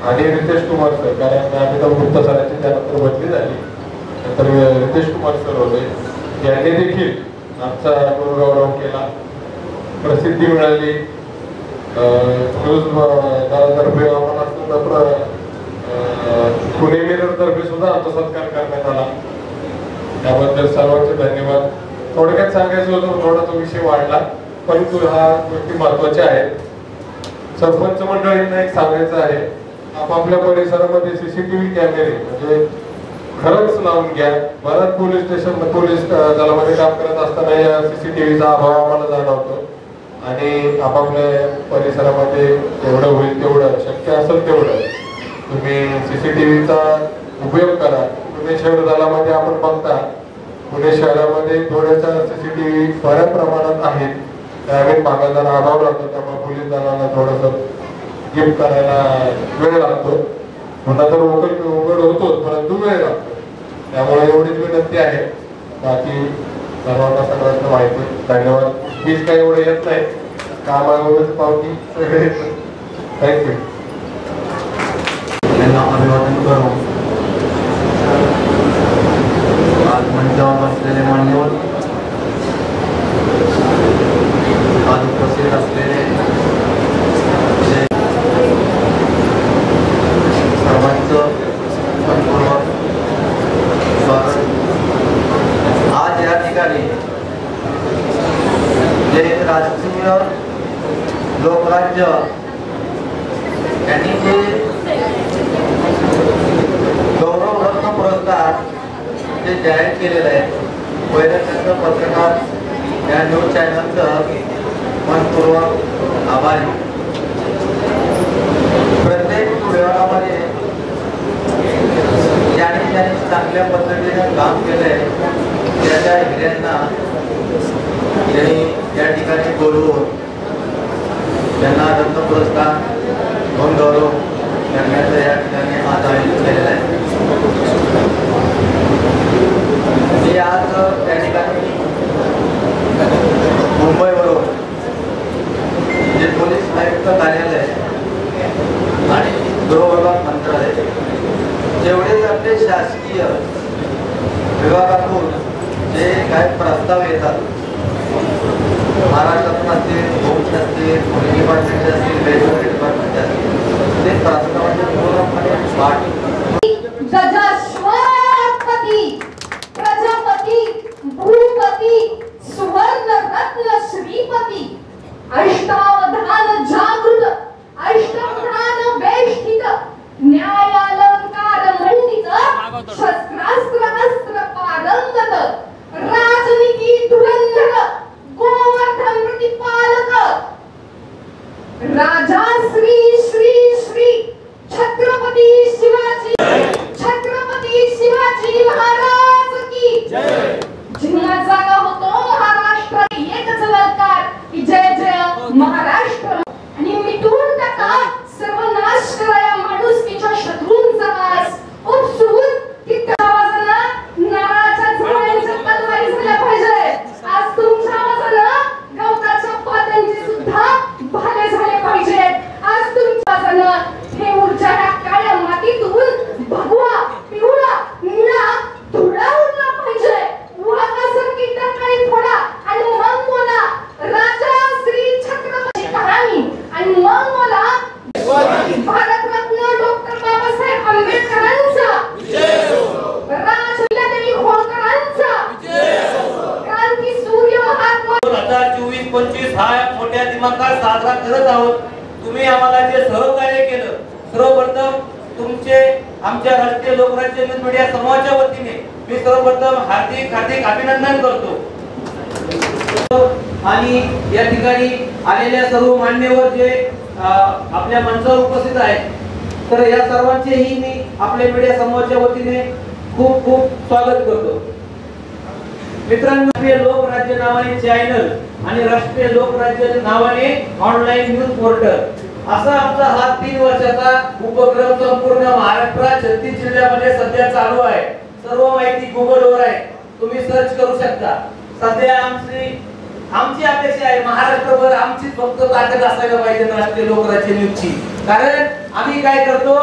आणि रितेश कुमार सर, कारण अमिताभ गुप्ता सरांची त्यानंतर बदली झाली, नंतर रितेश कुमार सर होते, यांनी देखील आमचा गौरव केला. प्रसिद्धी मिळाली. न्यूज तर्फे पुणे मिरर तर्फे सुद्धा आमचा सत्कार करण्यात आला. त्याबद्दल सर्वांचे धन्यवाद. थोडक्यात सांगायचं होतं, थोडा तो विषय वाढला, परंतु ह्या गोष्टी महत्वाच्या आहेत. सरपंच मंडळींना एक सांगायचं आहे, आपापल्या परिसरामध्ये CCTV कॅमेरे म्हणजे खरंच लावून घ्या. बऱ्याच पोलीस स्टेशन, पोलीस दलामध्ये काम करत असताना या CCTVचा अभाव आम्हाला जाणवतो. आणि आपापल्या परिसरामध्ये जेवढं होईल तेवढं, शक्य असेल तेवढं तुम्ही CCTVचा उपयोग करा. पुणे शहर दलामध्ये आपण बघता, पुणे शहरामध्ये थोड्याशा CCTV बऱ्याच प्रमाणात आहेत. ग्रामीण भागात जरा अभाव लागतो, त्यामुळे पोलीस दलाला थोडंसं गिफ्ट करायला वेळ लागतो. पुन्हा तर उघड होतो, परंतु वेळ लागतो. त्यामुळे एवढीच विनंती आहे. बाकी सर्वांना माहिती. धन्यवाद. मीच काही एवढं येत नाही, कामावरच पावती सगळे. थँक्यू. अभिवादन करू. आज मंचावर असलेले मान्यवर, आज उपस्थित असलेले सर्वांचं मनपूर्वक स्वागत. आज या ठिकाणी जे राष्ट्रीय लोकराज्य यांनी जे गौरवरत्न पुरस्कार जे जाहीर केलेलं आहे, पहिल्यांदा पत्रकार या न्यूज चॅनलचं मनपूर्वक आभारी. प्रत्येक विभागामध्ये ज्यांनी चांगल्या पद्धतीने काम केलंय त्या हिऱ्यांना त्यांनी या ठिकाणी बोलवून त्यांना रत्न पुरस्कार म्हणून गौरव करण्याचं या ठिकाणी आज आयोजित केलेलं आहे. मी आज त्या ठिकाणी मुंबईवरून जे पोलीस आयुक्त कार्यालय आणि गृहविभाग मंत्रालय जेवढे आपले शासकीय विभागातून जे काही प्रस्ताव येतात महाराष्ट्रातून असतील, होमचे असतील, पोलीस डिपार्टमेंटचे असतील, रेल्वे डिपार्टमेंटचे असतील, ते प्रस्तावाचे पूर्णपणे पाठ गजश्वपती प्रजापती भूपती सुवर्ण रत्न श्रीपती अष्टावधान जागृत अष्टप्रधान वेष्टित न्यायालंकार मंडित शस्त्रास्त्र अस्त्र पारंगत राजनीती धुरंधर गोवर्धन प्रतिपालक राजा श्री श्री श्री छत्रपती शिवाजी महाराज की जय। जिल्हा जागा होतो महाराष्ट्र एकच ललकार की जय जय महाराष्ट्र आणि मिटून टाका सर्वनाश करा या माणुसकीच्या शत्रूंचा वास उपसून की त्या आवाजाला नाराच्या झोळ्यांच्या तलवारी झाल्या पाहिजे। आज तुमच्या आवाजाला गवताच्या पात्यांचे सुद्धा भाले झाले पाहिजेत। आज तुमच्या आवाजाला हे ऊर्जा ह्या काळ्या मातीतून भगवा पिवळा निळा धुळा उडला पाहिजे। वाघासारखी टरकाळी फोडा आणि मग बोला राजा श्री छत्रपती कहाणी आणि मग बोला भारतरत्न डॉक्टर बाबासाहेब आंबेडकरांचा राजदेवी होळकरांचा क्रांती सूर्य महात्मा 2024-25 हा मोठ्या दिमाखात साजरा करत आहोत। तुम्ही आम्हाला जे सहकार्य केलं सर्वप्रथम तुमचे आमच्या राष्ट्रीय लोकराज्य न्यूज मीडिया समूहाच्या वतीने मी सर्वप्रथम हार्दिक अभिनंदन करतो। आणि या ठिकाणी आलेल्या सर्व मान्यवर जे आपल्या मंचावर उपस्थित आहेत तर या सर्वांचेही मी आपल्या मीडिया समूहाच्या वतीने खूप खूप स्वागत करतो। मित्रांनो, राष्ट्रीय लोकराज्य नावाने चॅनल आणि राष्ट्रीय लोकराज्य नावाने ऑनलाईन न्यूज पोर्टल असा आमचा हा 3 वर्षाचा उपक्रम संपूर्ण महाराष्ट्रात 36 जिल्ह्यामध्ये सध्या चालू आहे। सर्व माहिती गुगलवर आहे, तुम्ही सर्च करू शकता। सध्या आमची अपेक्षा आहे महाराष्ट्रभर आमची फक्त ताकद असायला पाहिजे राष्ट्रीय लोकराज्य न्यूजची। कारण आम्ही काय करतो,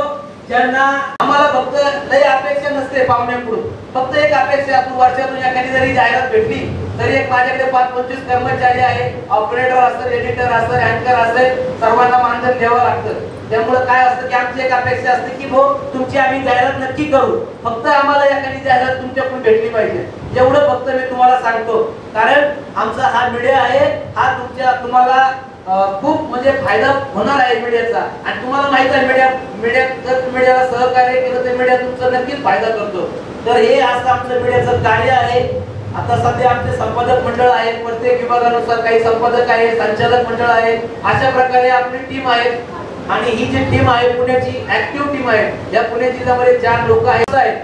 ज्यांना आम्हाला फक्त लय अपेक्षा नसते पाहुण्यांकडून, फक्त एक अपेक्षा आपण वर्षातून एखादी जरी जाहिरात भेटली तरी एक माझ्याकडे 5-25 कर्मचारी आहे, ऑपरेटर असतात, एडिटर असतात, अँकर असतात, सर्वांना मानधन द्यावं लागतं। त्यामुळे काय असतं की आमची एक अपेक्षा असते की भाऊ तुमची आम्ही जाहिरात नक्की करू, फक्त आम्हाला एखादी जाहिरात तुमच्याकडून भेटली पाहिजे, एवढं फक्त मी तुम्हाला सांगतो। कारण आमचा हा मीडिया आहे, हा तुम्हाला खूप म्हणजे फायदा होणार आहे मीडियाचा। आणि तुम्हाला माहित आहे मीडिया जर मीडियाला सहकार्य केलं तर मीडिया तुमचा नक्कीच फायदा करतो। तर हे असं आमचं मीडियाचं कार्य आहे। आता सध्या आमचे संपादक मंडळ आहे, प्रत्येक विभागानुसार काही संपादक आहे, संचालक मंडळ आहे, अशा प्रकारे आपली टीम आहे। आणि ही जी टीम आहे पुण्याची ऍक्टिव्ह टीम आहे, या पुणे जिल्ह्यामध्ये 4 लोक आहेत,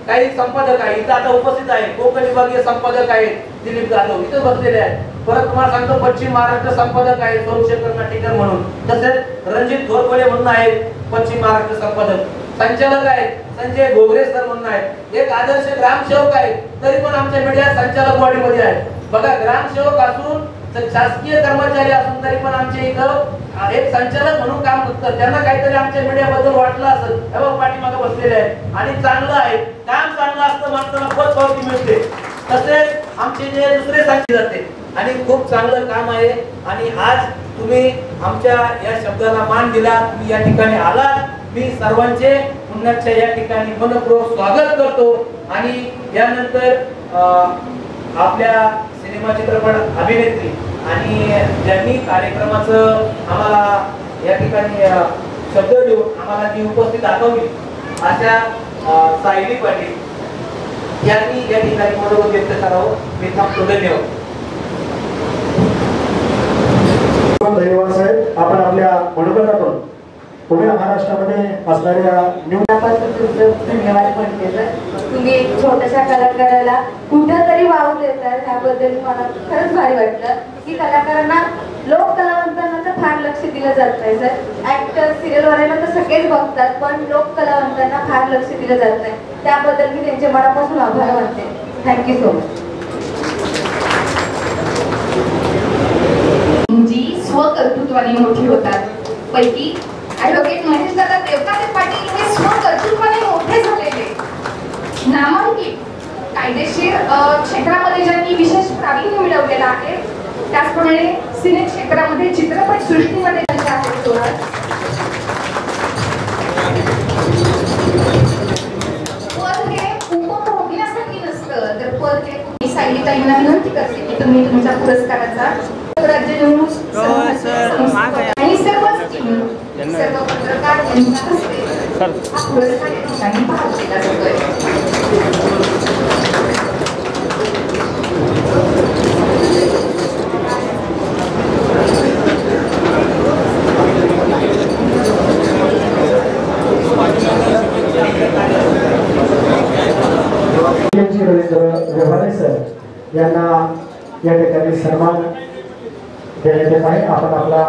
काही संपादक आहे, इथं आता उपस्थित आहे, कोकण विभागीय संपादक आहेत दिलीप जाधव इथं बसलेले आहेत। परत तुम्हाला सांगतो पश्चिम महाराष्ट्र संपादक आहे सोमशेखर नाटेकर म्हणून, तसेच रणजित घोरपडे म्हणून आहेत पश्चिम महाराष्ट्र संपादक, संचालक आहेत संजय घोगरे सर म्हणून आहेत, एक आदर्श ग्रामसेवक आहेत, तरी पण आमच्या मीडिया संचालक बॉडीमध्ये आहेत। बघा, ग्रामसेवक असून शासकीय कर्मचारी असून तरी पण आमच्या इथं एक संचालक म्हणून काम करतात। त्यांना काहीतरी आमच्या मीडियाबद्दल वाटलं असेल, तेव्हा पाठीमागे बसलेले आहेत आणि चांगलं आहे, काम चांगलं असतं माणसाला पतपावती मिळते। तसेच आमचे जे दुसरे साथी जाते आणि खूप चांगलं काम आहे। आणि आज तुम्ही आमच्या या शब्दाला मान दिला, तुम्ही या ठिकाणी आलात, मी सर्वांचे पुण्याच्या या ठिकाणी मनपूर्वक स्वागत करतो। आणि यानंतर आपल्या सिनेमा चित्रपट अभिनेत्री आणि ज्यांनी कार्यक्रमाचं आम्हाला या ठिकाणी शब्द देऊन आम्हाला जी उपस्थित दाखवली अशा सायली पाटील यांनी या ठिकाणी मनोगत व्यक्त करावं, मी थांबतो। धन्यवाद। धन्यवाद साहेब, आपण आपल्या मनोगतातून पुणे महाराष्ट्रामध्ये असणाऱ्या धन्यवाद म्हणते सर। तुम्ही एक छोट्याशा कलाकाराला कुठेतरी वाव देतात, त्याबद्दल मला खरंच भारी वाटलं की कलाकारांना लोक कलावंतांना तर फार लक्ष दिलं जात नाही सर। ऍक्टर सिरियलवाल्यांना तर सगळेच बघतात, पण लोक कलावंतांना फार लक्ष दिलं जात नाही, त्याबद्दल मी त्यांचे मनापासून आभार मानते। Thank you so much. जी स्वकर्तृत्वाने मोठी होतात पैकी ॲडव्होकेट महेशदादा देवकाते पाटील हे स्वकर्तृत्वाने मोठे झालेले नामांकित कायदेशीर क्षेत्रामध्ये ज्यांनी विशेष प्रावीण्य मिळवलेलं आहे त्याचप्रमाणे सिने क्षेत्रामध्ये चित्रपट सृष्टीमध्ये त्यांचे आहेत सोहळा. पद हे उपभोगण्यासाठी नसतं, तर पद हे मी सायलीताईंना विनंती करते की तुम्ही तुमच्या पुरस्काराचा राज्य निवडणूक आणि सर्व पत्रकार यांच्या हस्ते हा पुरस्कार या ठिकाणी पार केला जातोय. व्यवहारे सर यांना या ठिकाणी सन्मान देण्यात येत आहे. आपण आपला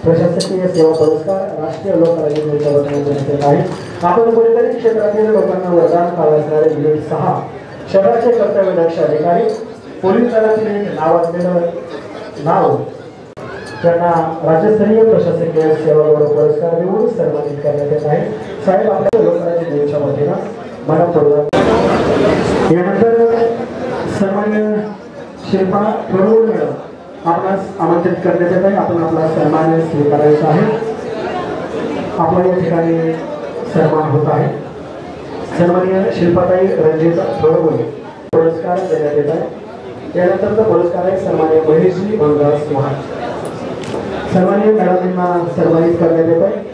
प्रशासकीय सेवा पुरस्कार राष्ट्रीय लोकराज्य न्यूजच्या वतीने देण्यात येत आहे. आपण कोणत्याही क्षेत्रातील लोकांना वरदान पाळणारे ग्रेड 6 शहराचे कर्तव्यदक्ष अधिकारी पोलीस दलातील एक नाव त्यांना राज्यस्तरीय प्रशासकीय सेवा गौरव पुरस्कार देऊन सन्मानित करण्यात येत आहे. साहेब आपल्या लोकराज्य न्यूजच्या वतीनं मनपूर्वक. यानंतर सन्मान्य शिल्पा थोरवड मॅडम आपणास आमंत्रित करण्यात येत आहे. आपण आपला सन्मान स्वीकारायचा आहे. आपला या ठिकाणी सन्मान होत आहे. सन्मान्य शिल्पाताई रणजित थोरवड पुरस्कार देण्यात येत आहे. यानंतरचा पुरस्कार आहे सन्मान्य महेशजी भंगास मोहन. सन्मान्य मॅडमांना सन्मानित करण्यात येत आहे.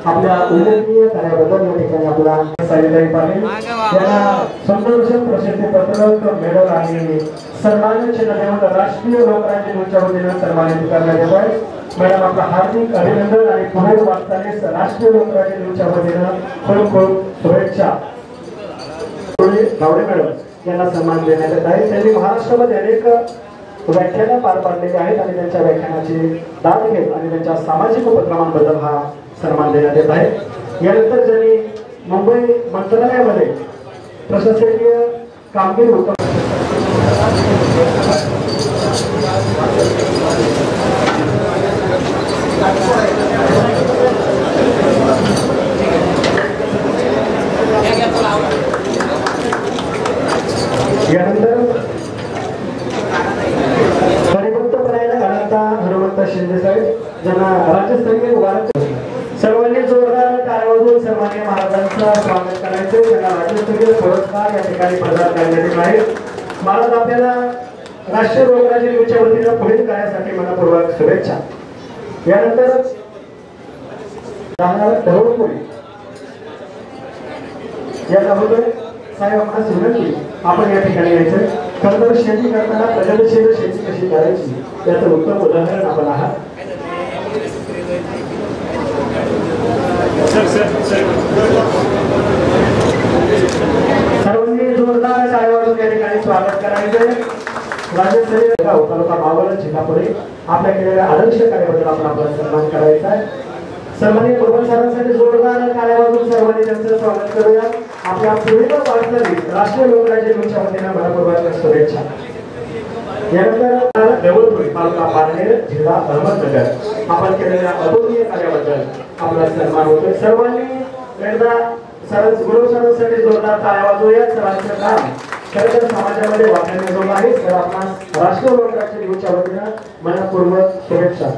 आपल्या उल्लेखनीय कार्याबद्दल या ठिकाणी आपला सायलीताई पाटील यांना संतोषक प्रसिद्धी पत्रक मेडल आणि सन्मान चिन्ह देऊन राष्ट्रीय लोकराज्य न्यूजच्या वतीने सन्मानित करण्यात येत आहे. मॅडम आपला हार्दिक अभिनंदन आणि पुढील वाटचालीस राष्ट्रीय लोकराज्य न्यूजच्या वतीने खूप खूप शुभेच्छा. गावडे मॅडम यांना सन्मान देण्यात येत आहे. त्यांनी महाराष्ट्रामध्ये अनेक व्याख्यानं पार पाडलेली आहेत आणि त्यांच्या व्याख्यानाची दाद घेत आणि त्यांच्या सामाजिक उपक्रमांबद्दल हा सन्मान देण्यात येत आहे. यानंतर ज्यांनी मुंबई मंत्रालयामध्ये प्रशासकीय कामगिरी उत्तम यानंतर परिपक्वपणाने अनंता हनुमंत शिंदे साहेब ज्यांना राज्यस्तरीय वारक सर्वांनी जोरदार टाळ्या सन्मान्य महाराजांचं स्वागत करायचे. त्यांना राज्यस्तरीय पुरस्कार या ठिकाणी प्रदान करण्यात येत आहे. महाराज आपल्याला राष्ट्रीय लोकराज्य न्यूजच्या वतीने पुढील कार्यासाठी मनपूर्वक शुभेच्छा. यानंतर दरोडपुरी याला होतोय साहेब आपणास विनंती आपण या ठिकाणी यायचं. खरं तर शेती करताना प्रगतशील शेती कशी करायची याचं उत्तम उदाहरण आपण आहात. सर्वांनी जोरदार टाळ्या वाजवून या ठिकाणी स्वागत करायचे. राज्यस्तरीय तालुका मावळ जिल्हा पुणे आपल्या केलेल्या आदर्श कार्याबद्दल आपण आपला सन्मान करायचा आहे. सन्माननीय प्रबंध सरांसाठी जोरदार टाळ्या वाजवून सर्वांनी त्यांचं स्वागत करूया. आपल्या पुढील वाटचालीस राष्ट्रीय लोकराज्य न्यूजच्या वतीने मनपूर्वक शुभेच्छा. यानंतर देवळपुरी तालुका पारनेर जिल्हा अहमदनगर आपण केलेल्या अतुलनीय कार्याबद्दल आपला सन्मान होतोय. सर्वांनी एकदा गुरु सरांसाठी जोरदार टाळ्या वाजवूया. सरांचं काम खरं तर समाजामध्ये वाटण्याजोगं आहे. तर आपणास राष्ट्रीय लोकराज्य न्यूजच्या वतीने मनपूर्वक शुभेच्छा.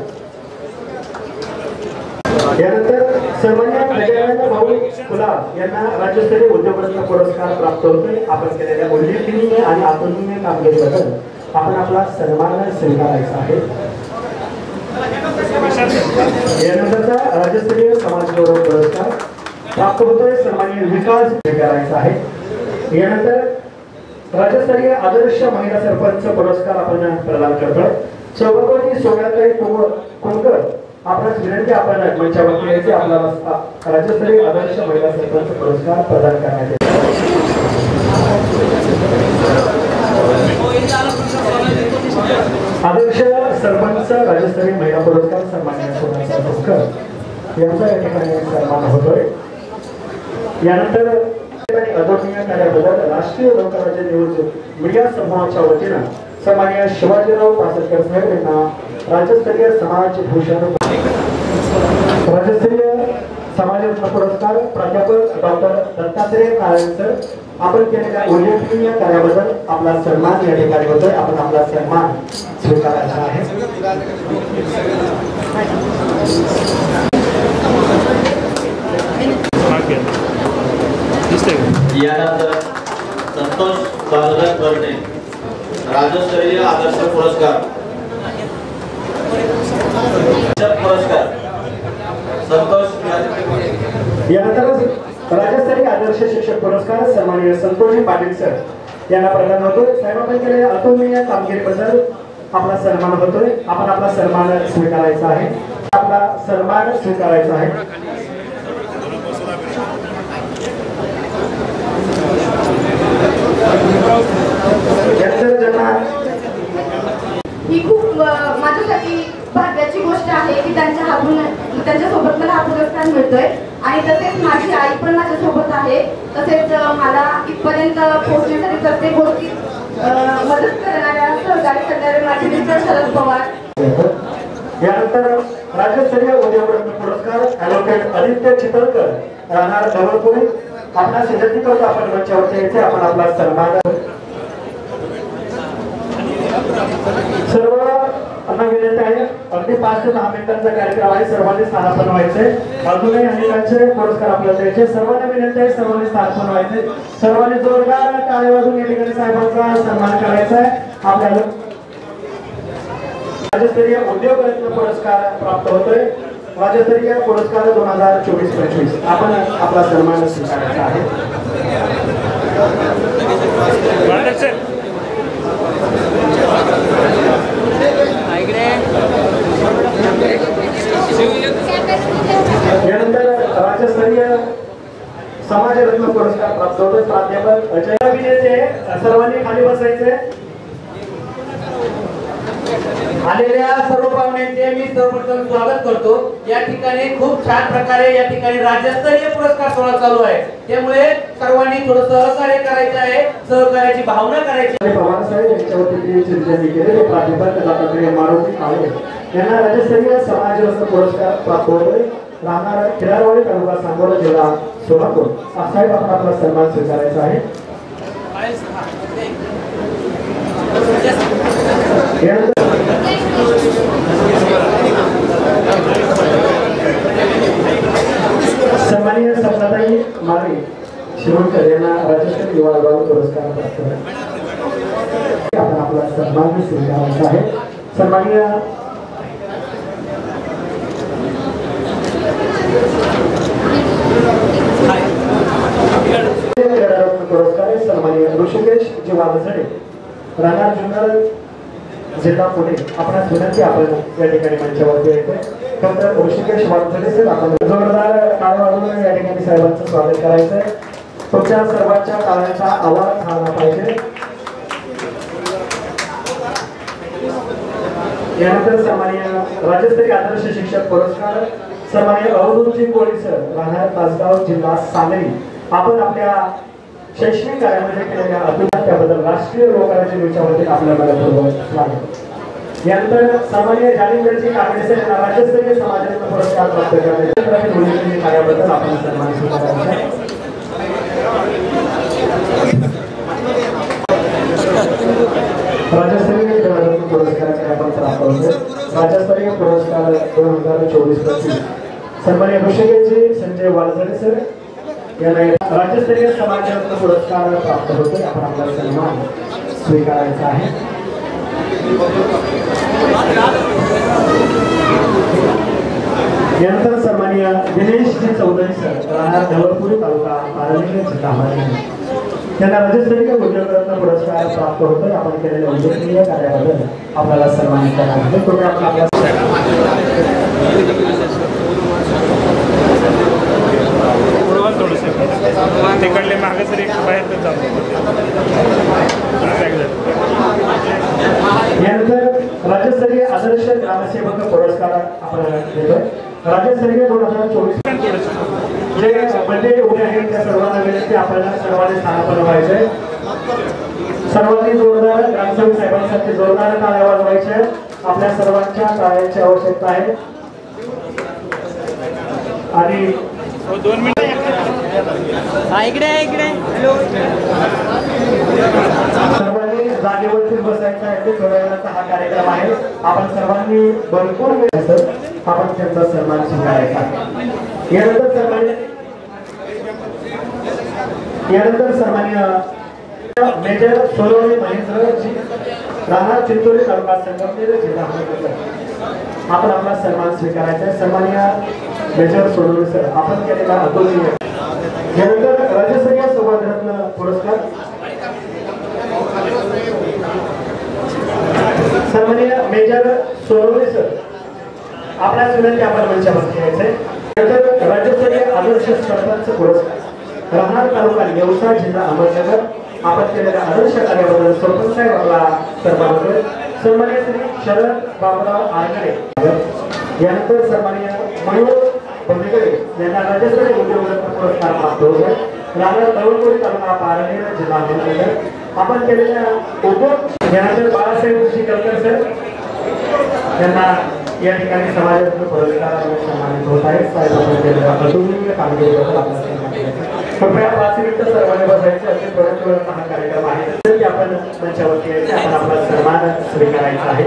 यानंतर सन्मान्य गजानन भाऊ कुलाब यांना राज्यस्तरीय उद्योगरत्न पुरस्कार प्राप्त होतोय. आपण केलेल्या उल्लेखनीय आणि अतुलनीय कामगिरीबद्दल आपण आपला सन्मान स्वीकारायचा आहे. यानंतरचा राज्यस्तरीय समाज गौरव पुरस्कार प्राप्त होतोय सन्माननीय विकास स्वीकारायचा आहे. यानंतर राज्यस्तरीय आदर्श महिला सरपंच पुरस्कार आपण प्रदान करतो. सभापती सोमयाताई कोंडकर आपणास विनंती आपण मंचावरती यायचे. आपल्याला राज्यस्तरीय आदर्श महिला सरपंच पुरस्कार प्रदान करण्यात येतो. आदर्श सरपंच राज्यस्तरीय महिला पुरस्कार सन्माननीय सोमयाताई कोंडकर यांचा या ठिकाणी सन्मान होतोय. यानंतर अदरणीय कार्याबद्दल राष्ट्रीय लोकराज्य न्यूज मीडिया समूहाच्या वतीनं सन्माननीय शिवाजीराव पासरकर साहेब यांना राज्यस्तरीय समाज भूषण राज्यस्तरीय समाजरत्न पुरस्कार प्राध्यापक डॉक्टर दत्तात्रय काळे सर, आपण केलेल्या उल्लेखनीय कार्याबद्दल आपला सन्मान या ठिकाणी होतोय. आपण आपला सन्मान स्वीकारायचा आहे. यानंतर संतोष बालगत बर्डे राज्यस्तरीय आदर्श पुरस्कार संतोष. यानंतर राज्यस्तरीय आदर्श शिक्षक पुरस्कार सन्माननीय संतोषजी पाटील सर यांना प्रदान होतोय. साहेबांनी केलेल्या अतुलनीय कामगिरीबद्दल आपला सन्मान होतोय. आपण आपला सन्मान स्वीकारायचा आहे. आपला सन्मान स्वीकारायचा आहे. ही खूप माझ्यासाठी भाग्याची गोष्ट आहे की त्यांच्या हातून त्यांच्यासोबत मला हा पुरस्कार मिळतोय. आणि तसेच माझी आई पण माझ्यासोबत आहे. तसेच मला इथपर्यंत पोहोचण्यासाठी प्रत्येक गोष्टी मदत करणाऱ्या सहकार्य करणारे माझे मित्र शरद पवार. यानंतर राज्यस्तरीय उद्योगरत्न पुरस्कार ॲडव्होकेट आदित्य चितळकर राहणार जवळपुरी. आपला विनंती करतो आपण मंचावरती यायचे. आपण आपला सन्मान सर्वांना विनंती आहे. अगदी 5 ते 10 मिनिटांचा कार्यक्रम आहे. सर्वांनी स्थानापन्न व्हायचे. अजूनही अनेकांचे पुरस्कार आपल्याला द्यायचे. सर्वांना विनंती आहे सर्वांनी स्थानापन्न व्हायचे. सर्वांनी जोरदार टाळ्या वाजवून या ठिकाणी साहेबांचा सन्मान करायचा आहे. आपल्याला राज्यस्तरीय उद्योगरत्न पुरस्कार प्राप्त होतोय. राज्यस्तरीय पुरस्कार 2024-25. आपण आपला सन्मान स्वीकारायचा आहे. यानंतर राज्यस्तरीय समाजरत्न पुरस्कार प्राप्त होतोय. प्राध्यापक अजय अभिनेते सर्वांनी खाली बसायचे. आलेल्या सर्व पाहुण्यांचे मी सर्वप्रथम स्वागत करतो. या ठिकाणी खूप छान प्रकारे या ठिकाणी राज्यस्तरीय पुरस्कार सोहळा चालू आहे. त्यामुळे सर्वांनी थोडं सहकार्य करायचं आहे. सहकार्याची भावना करायची. पवार साहेब यांच्यावरती चिंतन केलेले प्राध्यापक दत्तात्रय मारुती काळे यांना राज्यस्तरीय समाजरत्न पुरस्कार प्राप्त होतोय. राहणार खिरारवाडी तालुका सांगोला जिल्हा सोलापूर. साहेब आपण आपला सन्मान स्वीकारायचा आहे. सन्माननीय सपनाताई मारे शिवणकर यांना राज्यस्तरीय युवा पुरस्कार प्राप्त होतो. आपण आपला सन्मान स्वीकारायचा आहे. सन्माननीय पुरस्कार सन्माननीय ऋषिकेश जी वालझडे राहणार जुन्नर जिल्हा पुणे. आपणास विनंती आपण या ठिकाणी मंचावरती येतोय. डॉक्टर ऋषिकेश वालझडे सर आपण जोरदार टाळ्या वाजवून या ठिकाणी साहेबांचं स्वागत करायचंय. तुमच्या सर्वांच्या टाळ्यांचा आवाज झाला पाहिजे. यानंतर सन्माननीय राज्यस्तरीय आदर्श शिक्षक पुरस्कार सन्माननीय अवधूतजी कोळी सर राहणार तासगाव जिल्हा सांगली. आपण आपल्या शैक्षणिक कार्यामध्ये केलेल्या अभिनंदन त्याबद्दल राष्ट्रीय लोकराज्य न्यूजच्यावरती आपल्याला स्वागत. यानंतर सन्माननीय जालिंदरजी काकडे सर यांना राज्यस्तरीय समाजरत्न पुरस्कार प्राप्त करण्याच्या उल्लेखनीय कार्याबद्दल आपण सन्मान स्वीकारायचा. राज्यस्तरीय पुरस्काराचे आपण प्राप्त होतो. राज्यस्तरीय पुरस्कार 2024-25 सन्माननीय ऋषिकेशजी संजय वालझडे सर यांना राज्यस्तरीय समाजरत्न पुरस्कार प्राप्त होतोय. आपण आपला सन्मान स्वीकारायचा आहे. यानंतर सन्माननीय दिनेशजी चौधरी सर राहणार धवळपुरी तालुका पारनेर जिल्हा ठाणे त्यांना राज्यस्तरीय उद्योगरत्न पुरस्कार प्राप्त होतोय. आपण केलेल्या उल्लेखनीय कार्याबद्दल आपल्याला सन्मानित करणार आहे. तुम्ही आपल्या तिकडले मागे तरी बाहेर यानंतर राज्यस्तरीय आदर्श ग्रामसेवक पुरस्कार आपण देतोय. राज्यस्तरीय 2024 जे बंदे उभे आहेत त्या सर्वांना विनंती आपल्याला सर्वांनी स्थानापन्न व्हायचंय. सर्वांनी जोरदार ग्रामसेवक साहेबांसाठी जोरदार टाळ्या वाजवायच्या. आपल्या सर्वांच्या टाळ्यांची आवश्यकता आहे. आणि 2 मिनिट इकडे हॅलो सर्वांनी जागेवरती बसायचा आहे. थोड्या वेळाचा हा कार्यक्रम आहे. आपण सर्वांनी भरपूर वेळ आपण त्यांचा सन्मान स्वीकारायचा. यानंतर सन्माननीय मेजर सोनवणे महेंद्रजी राहणार चिंचोली तालुका संगमनेर जिल्हा अहमदनगर आपण आपला सन्मान स्वीकारायचा आहे. सन्माननीय मेजर सोनवणे सर आपण केलेला अतुलनीय. यानंतर राज्यस्तरीय संवादरत्न पुरस्कार सन्माननीय मेजर सोनवणे सर आपल्या विनंती आपण मंचावरती यायचे. नंतर राज्यस्तरीय आदर्श सरपंच पुरस्कार राहणार तालुका येवसा जिल्हा अहमदनगर आपण केलेल्या आदर्श कार्याबद्दल सरपंच साहेब आपला सन्मान होतोय. सन्माननीय श्री शरद बाबूराव आरगडे. यानंतर सन्माननीय मयूर बंदेकडे यांना राज्यस्तरीय उद्योगरत्न पुरस्कार प्राप्त होतोय. राहणार तळकोटी तालुका पारनेर जिल्हा अहमदनगर आपण केलेल्या उद्योग. यानंतर बाळासाहेब शिकलकर सर यांना या ठिकाणी समाजरत्न पुरस्कार सन्मानित होत आहेत. साहेबांनी केलेल्या अतुलनीय कामगिरीबद्दल आपला सन्मान करायचा. कृपया 5 मिनिटं सर्वांनी बसायचे. असे थोड्या वेळाचा हा कार्यक्रम आहे. की आपण मंचावरती यायचे. आपण आपला सन्मान स्वीकारायचा आहे.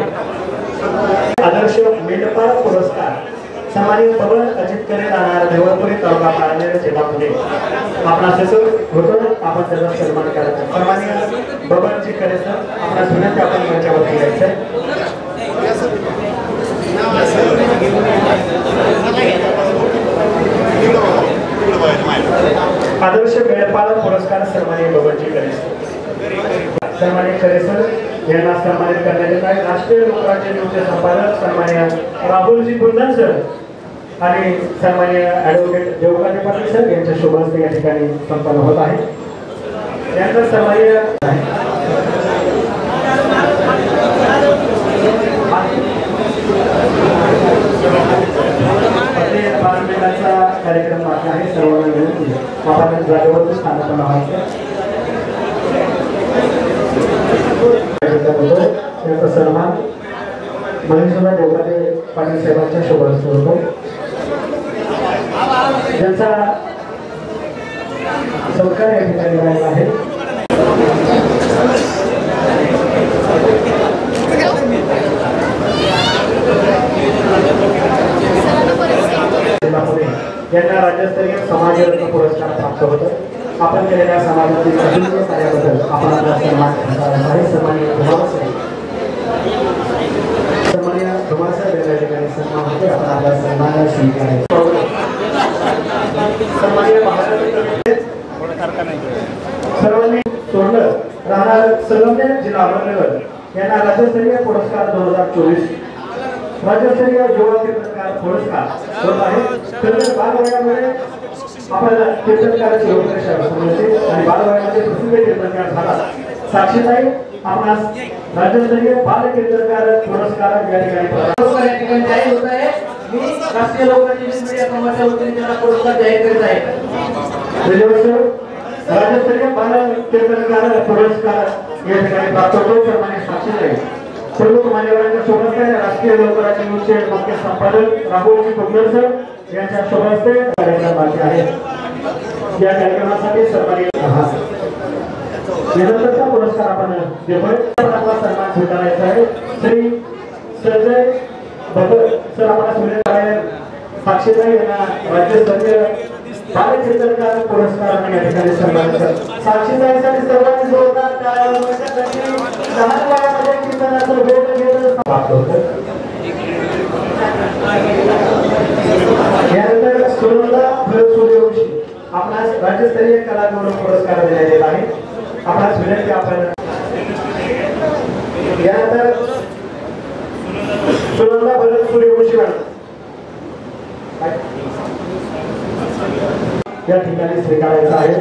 आदर्श मेंढपाळ पुरस्कार सन्मानित पवन अजित करे राहणार देवळपुरी तालुका पारनेर जिल्हा पुणे आपला ससर होतो. आपण त्याचा सन्मान करायचा. सन्माननीय बबनजी करे सर आपला विनंती आपण मंचावरती यायचं. आदर्श मेंढपाळ पुरस्कार सन्माननीय बबनजी करे सन्माननीय करे सर यांना सन्मानित करण्यात येत आहे. राष्ट्रीय लोकराज्य न्यूजचे संपादक सन्माननीय राहुलजी कुंदन सर आणि सन्माननीय ॲडव्होकेट देवकांत पाटील सर यांच्या शुभ हस्ते या ठिकाणी संपन्न होत आहे. त्यानंतर सन्माननीय कार्यक्रम बाकी आहे. सर्वांना विनंती आपण जागेवरती स्थानापन्न व्हायचं. याचा सन्मान महेंद्र देवकाते पाटील साहेबांच्या शुभ हस्ते होतो. ज्यांचा सत्कार या ठिकाणी राहिला आहे. यांना राज्यस्तरीय समाजरत्न पुरस्कार प्राप्त होतो. आपण केलेल्या समाजातील अतुलनीय कार्याबद्दल आपण आपला सन्मान करायचा आहे. सन्माननीय धुमासाहेब यांच्या ठिकाणी सन्मान होते. आपण आपला सन्मान स्वीकारायचा. सन्माननीय सर्वांनी सोडलं राहणार संगमनेर जिल्हा अहमदनगर यांना राज्यस्तरीय पुरस्कार 2024 राज्यस्तरीय युवा कीर्तनकार पुरस्कार होत आहे. तर बालवयामध्ये आपण कीर्तनकाराची रूपरेषा समजते आणि बालवयामध्ये प्रसिद्ध कीर्तनकार झाला. साक्षीताई आपणास राज्यस्तरीय बाल कीर्तनकार पुरस्कार या ठिकाणी जाहीर होत आहे. मी राष्ट्रीय लोकराज्य मीडिया समाजाच्या वतीने त्यांना पुरस्कार जाहीर करीत आहे. राज्यस्तरीय बाल कीर्तनकार पुरस्कार या ठिकाणी प्राप्त होतो. सन्माननीय साक्षीताई प्रमुख मान्यवरांच्या सोबत राष्ट्रीय लोकराज्य न्यूजचे मुख्य संपादक राहुलजी कुंदन सर यांच्या शुभ हस्ते कार्यक्रम बाकी आहे. या कार्यक्रमासाठी सन्मानित यानंतरचा पुरस्कार आपण देतोय. आपला सन्मान स्वीकारायचा आहे. श्री संजय भगत सर आपल्याला विनंती आहे. साक्षीताई यांना राज्यस्तरीय बाल कीर्तनकार पुरस्कार या ठिकाणी सन्मानित करतात. साक्षीताईसाठी सर्वांनी जोरदार टाळ्या वाजवण्यासाठी लहान वयामध्ये कीर्तनाचं वेळ घेतलं प्राप्त होतं. यानंतर सुनंदा सूर्यवंशी आपणास राज्यस्तरीय कला गौरव पुरस्कार देण्यात येत आहे. आपणास विनंती आपण यानंतर सुनंदा भरत सूर्यवंशी या ठिकाणी स्वीकारायचा आहे.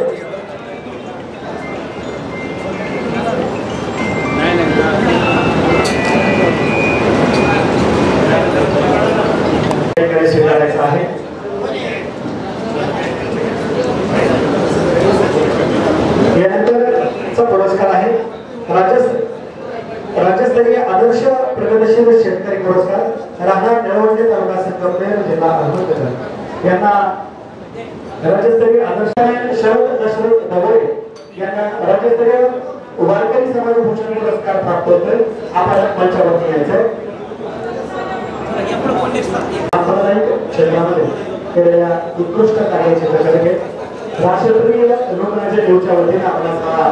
स्वीकारायचा आहे. यानंतरचा पुरस्कार आहे राज्यस्तरीय आदर्श प्रगतशील शेतकरी पुरस्कार राहणार निळवंडे तालुका संगमनेर जिल्हा अहमदनगर यांना राज्यस्तरीय आदर्श शरद दशरथ ढवळे यांना राज्यस्तरीय वारकरी समाजभूषण पुरस्कार प्राप्त होतोय. आपण मंचावरती यायचं क्षेत्रामध्ये केलेल्या उत्कृष्ट कार्याचे प्रकल्प राष्ट्रीय लोकराज्य न्यूजच्या वतीने आपल्याला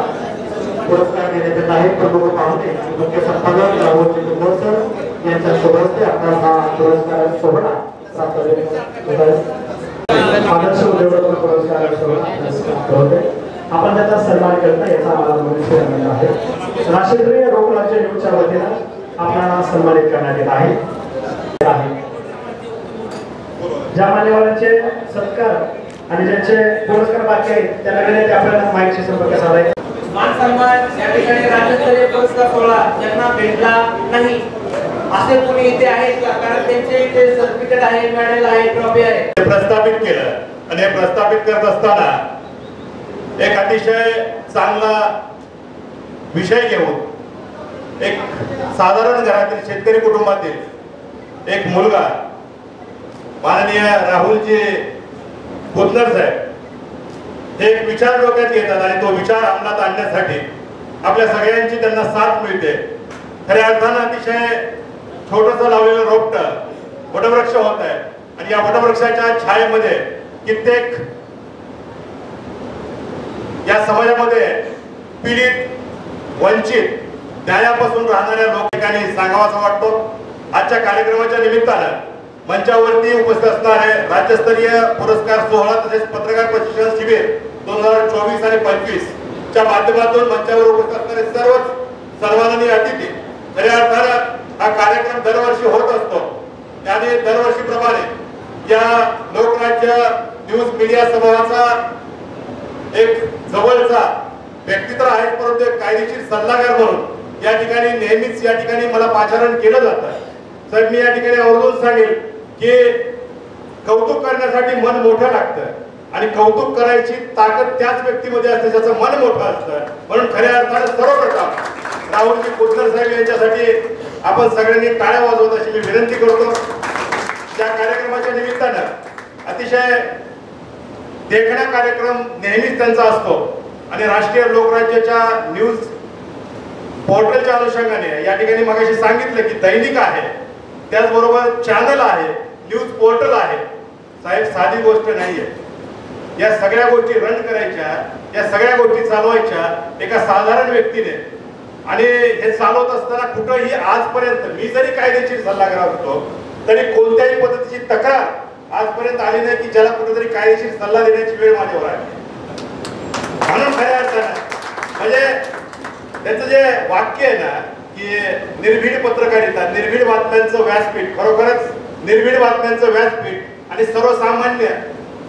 पुरस्कार देण्यात येत आहे. प्रमुख पाहुणे मुख्य संपादक राहुल चितोडकर यांच्या शुभ हस्ते आपल्याला हा पुरस्कार सोहळा प्राप्त आदर्श उद्योजक पुरस्कार सोहळा आपण त्याचा सन्मान करता याचा आम्हाला मनुष्य आहे. राष्ट्रीय लोकराज्य न्यूजच्या वतीने आपल्याला सन्मानित करण्यात येत आहे. ज्या मान्यवरांचे सत्कार आणि ज्यांचे पुरस्कार बाकी आहेत त्यांना विनंती आपल्याला माहितीशी संपर्क साधायचा. मान सन्मान या ठिकाणी राज्यस्तरीय पुरस्कार सोहळा ज्यांना भेटला नाही असे कोणी इथे आहेत का? कारण त्यांचे इथे सर्टिफिकेट आहे, मेडल आहे, ट्रॉफी आहे. प्रस्थापित केलं आणि हे प्रस्थापित करत असताना एक अतिशय चांगला विषय घेऊन एक साधारण घरातील शेतकरी कुटुंबातील एक मुलगा माननीय राहुलजी बुधनर साहेब हे एक विचार डोक्यात घेतात आणि तो विचार अंमलात आणण्यासाठी आपल्या सगळ्यांची त्यांना साथ मिळते. खऱ्या अर्थानं अतिशय छोटंसं लावलेलं रोपट वटवृक्ष होत आहे आणि या वटवृक्षाच्या छायेमध्ये कित्येक या समाजामध्ये पीडित वंचित न्यायापासून राहणाऱ्या लोकांनी सांगावासा वाटतो. आजच्या कार्यक्रमाच्या निमित्तानं मंचावरती उपस्थित असणारे राज्यस्तरीय पुरस्कार सोहळा तसेच पत्रकार प्रशिक्षण शिबिर 2024 आणि 25 च्या माध्यमातून मंचावर उपस्थित असणारे सर्वांनी अतिथी खऱ्या अर्थानं हा कार्यक्रम दरवर्षी होत असतो आणि दरवर्षीप्रमाणे या लोकराज्य न्यूज मीडिया समूहाचा एक जवळचा व्यक्ती तर आहे परंतु एक कायदेशीर सल्लागार म्हणून या ठिकाणी नेहमीच या ठिकाणी मला पाचारण केलं जातं. तर मी या ठिकाणी आवर्जून सांगेल की कौतुक करण्यासाठी मन मोठं लागतं आणि कौतुक करायची ताकद त्याच व्यक्तीमध्ये असते ज्याचं मन मोठं असतं. म्हणून खऱ्या अर्थानं सर्वप्रथम राहुलजी बुधनर साहेब यांच्यासाठी आपण सगळ्यांनी टाळ्या वाजवत अशी मी विनंती करतो. त्या कार्यक्रमाच्या निमित्तानं अतिशय देखणा कार्यक्रम नेहमीच त्यांचा असतो आणि राष्ट्रीय लोकराज्याच्या न्यूज पोर्टलच्या अनुषंगाने या ठिकाणी मगाशी सांगितलं की दैनिक आहे, त्याचबरोबर चॅनल आहे, न्यूज पोर्टल आहे. साहेब साधी गोष्ट नाहीये. या सगळ्या गोष्टी रन करायच्या, या सगळ्या गोष्टी चालवायच्या एका साधारण व्यक्तीने आणि हे चालवत असताना कुठंही आजपर्यंत मी जरी कायदेशीर सल्लागार असतो तरी कोणत्याही पद्धतीची तक्रार आजपर्यंत आली नाही की ज्याला कुठेतरी कायदेशीर सल्ला देण्याची वेळ माझ्यावर आहे. म्हणून खऱ्या अर्थानं म्हणजे त्याचं जे वाक्य आहे ना की निर्भीड पत्रकारिता, निर्भीड बातम्यांचं व्यासपीठ, खरोखरच निर्भीड बातम्यांचं व्यासपीठ आणि सर्वसामान्य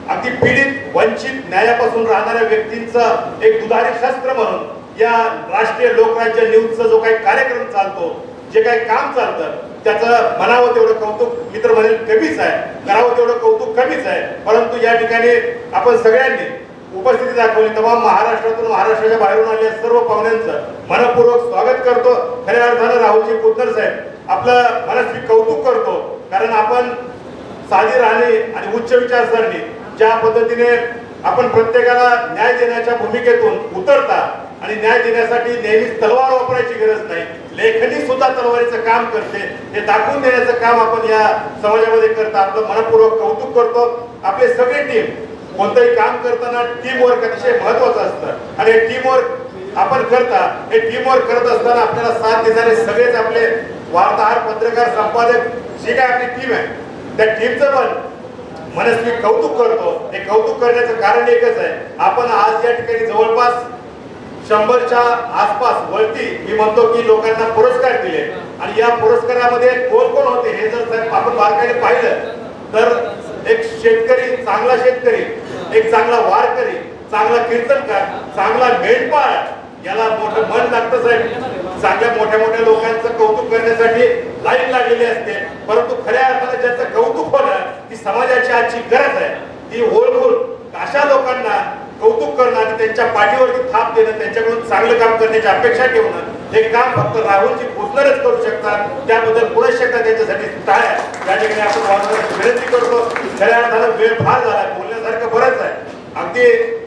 अगदी पीडित वंचित न्यायापासून राहणाऱ्या व्यक्तींचं एक दुधारी शस्त्र म्हणून या राष्ट्रीय लोकराज्य न्यूजचा जो काही कार्यक्रम चालतो, जे काही काम चालतं त्याचं म्हणावं तेवढं कौतुक मित्र म्हणेल कमीच आहे, करावं तेवढं कौतुक कमीच आहे. परंतु या ठिकाणी आपण सगळ्यांनी उपस्थिती दाखवली. तमाम महाराष्ट्रातून महाराष्ट्राच्या बाहेरून आलेल्या सर्व पाहुण्यांचं मनपूर्वक स्वागत करतो. खऱ्या अर्थानं राहुलजी बुधनर साहेब आपलं मनस्वी कौतुक करतो कारण आपण साधी राहणे आणि उच्च विचारसरणी ज्या पद्धतीने आपण प्रत्येकाला न्याय देण्याच्या भूमिकेतून उतरता आणि न्याय देण्यासाठी नेहमीच तलवार वापरायची गरज नाही, लेखनी सुद्धा तलवारीचं काम करते हे दाखवून देण्याचं काम आपण या समाजामध्ये करता. आपलं मनपूर्वक कौतुक करतो. आपले सगळे टीम कोणतंही काम करताना टीम वर्क अतिशय महत्वाचं असतं आणि टीम वर्क आपण करता. हे टीम वर्क करत असताना आपल्याला साथ देणारे सगळेच आपले वार्ताहर, पत्रकार, संपादक जी काय आपली टीम आहे त्या टीमचं पण मनस्वी कौतुक करतो. हे कौतुक करण्याचं कारण एकच आहे, आपण आज या ठिकाणी जवळपास 100च्या आसपास वरती मी म्हणतो की लोकांना पुरस्कार दिले आणि या पुरस्कारामध्ये कोण कोण होते हे जर आपण बारकाईने पाहिलं तर एक शेतकरी, चांगला शेतकरी, एक चांगला वारकरी, चांगला कीर्तनकार, चांगला मेंढपाळ, याला मोठं मन लागतं साहेब. चांगल्या मोठ्या मोठ्या लोकांचं कौतुक करण्यासाठी लाईन लागलेली असते परंतु खऱ्या अर्थाने ज्याचं कौतुक होणं ही समाजाची आजची गरज आहे. ती ओळखून अशा लोकांना कौतुक करणं आणि त्यांच्या पाठीवरती थाप देणं, त्यांच्याकडून चांगलं काम करण्याची अपेक्षा ठेवणं हे काम फक्त राहुलजी बुधनरच करू शकतात. त्याबद्दल पुढे शकतात त्यांच्यासाठी टाळ्या या ठिकाणी आपण विनंती करतो. खऱ्या अर्थानं वेळ फार झाला, बोलण्यासारखं बरंच आहे अगदी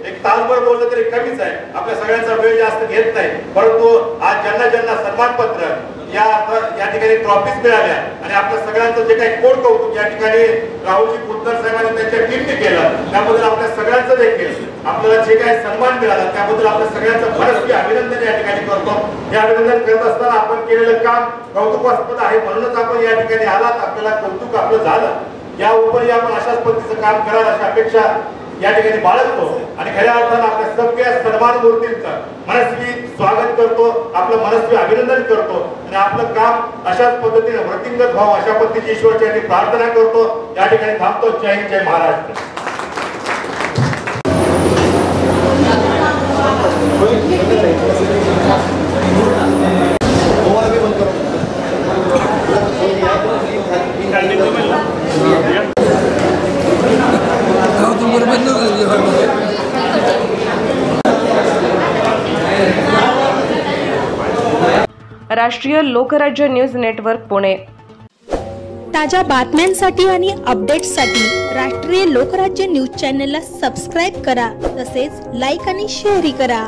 एक तासभर बोललं तरी कमीच आहे. आपल्या सगळ्यांचा वेळ जास्त घेत नाही. परंतु आज ज्यांना ज्यांना सन्मानपत्र या ठिकाणी ट्रॉफीज मिळाल्या आणि आपल्या सगळ्यांचं जे काही कोड कौतुक या ठिकाणी राहुलजी पुतकर साहेबांनी त्यांच्या टीमने केलं, त्याबद्दल आपल्या सगळ्यांचं देखील आपल्याला जे काही सन्मान मिळाला त्याबद्दल आपल्या सगळ्यांचं मनस्वी अभिनंदन या ठिकाणी करतो. हे अभिनंदन करत असताना आपण केलेलं काम कौतुकास्पद आहे, म्हणूनच आपण या ठिकाणी आलात, आपल्याला कौतुक आपलं झालं. या उपरी आपण अशाच पद्धतीचं काम कराल अशी अपेक्षा या ठिकाणी बाळगतो आणि खऱ्या अर्थानं आपल्या सगळ्या सन्मान मूर्तींचं मनस्वी स्वागत करतो, आपलं मनस्वी अभिनंदन करतो आणि आपलं काम अशाच पद्धतीने वृत्तिंगत व्हावं अशा पद्धतीची ईश्वरचरणी प्रार्थना करतो. या ठिकाणी थांबतो. जय हिंद, जय महाराष्ट्र. राष्ट्रीय लोकराज्य न्यूज नेटवर्क पुणे. ताज्या बातम्यांसाठी आणि अपडेट्ससाठी राष्ट्रीय लोकराज्य न्यूज चॅनलला सबस्क्राईब करा, तसेच लाईक आणि शेअरही करा.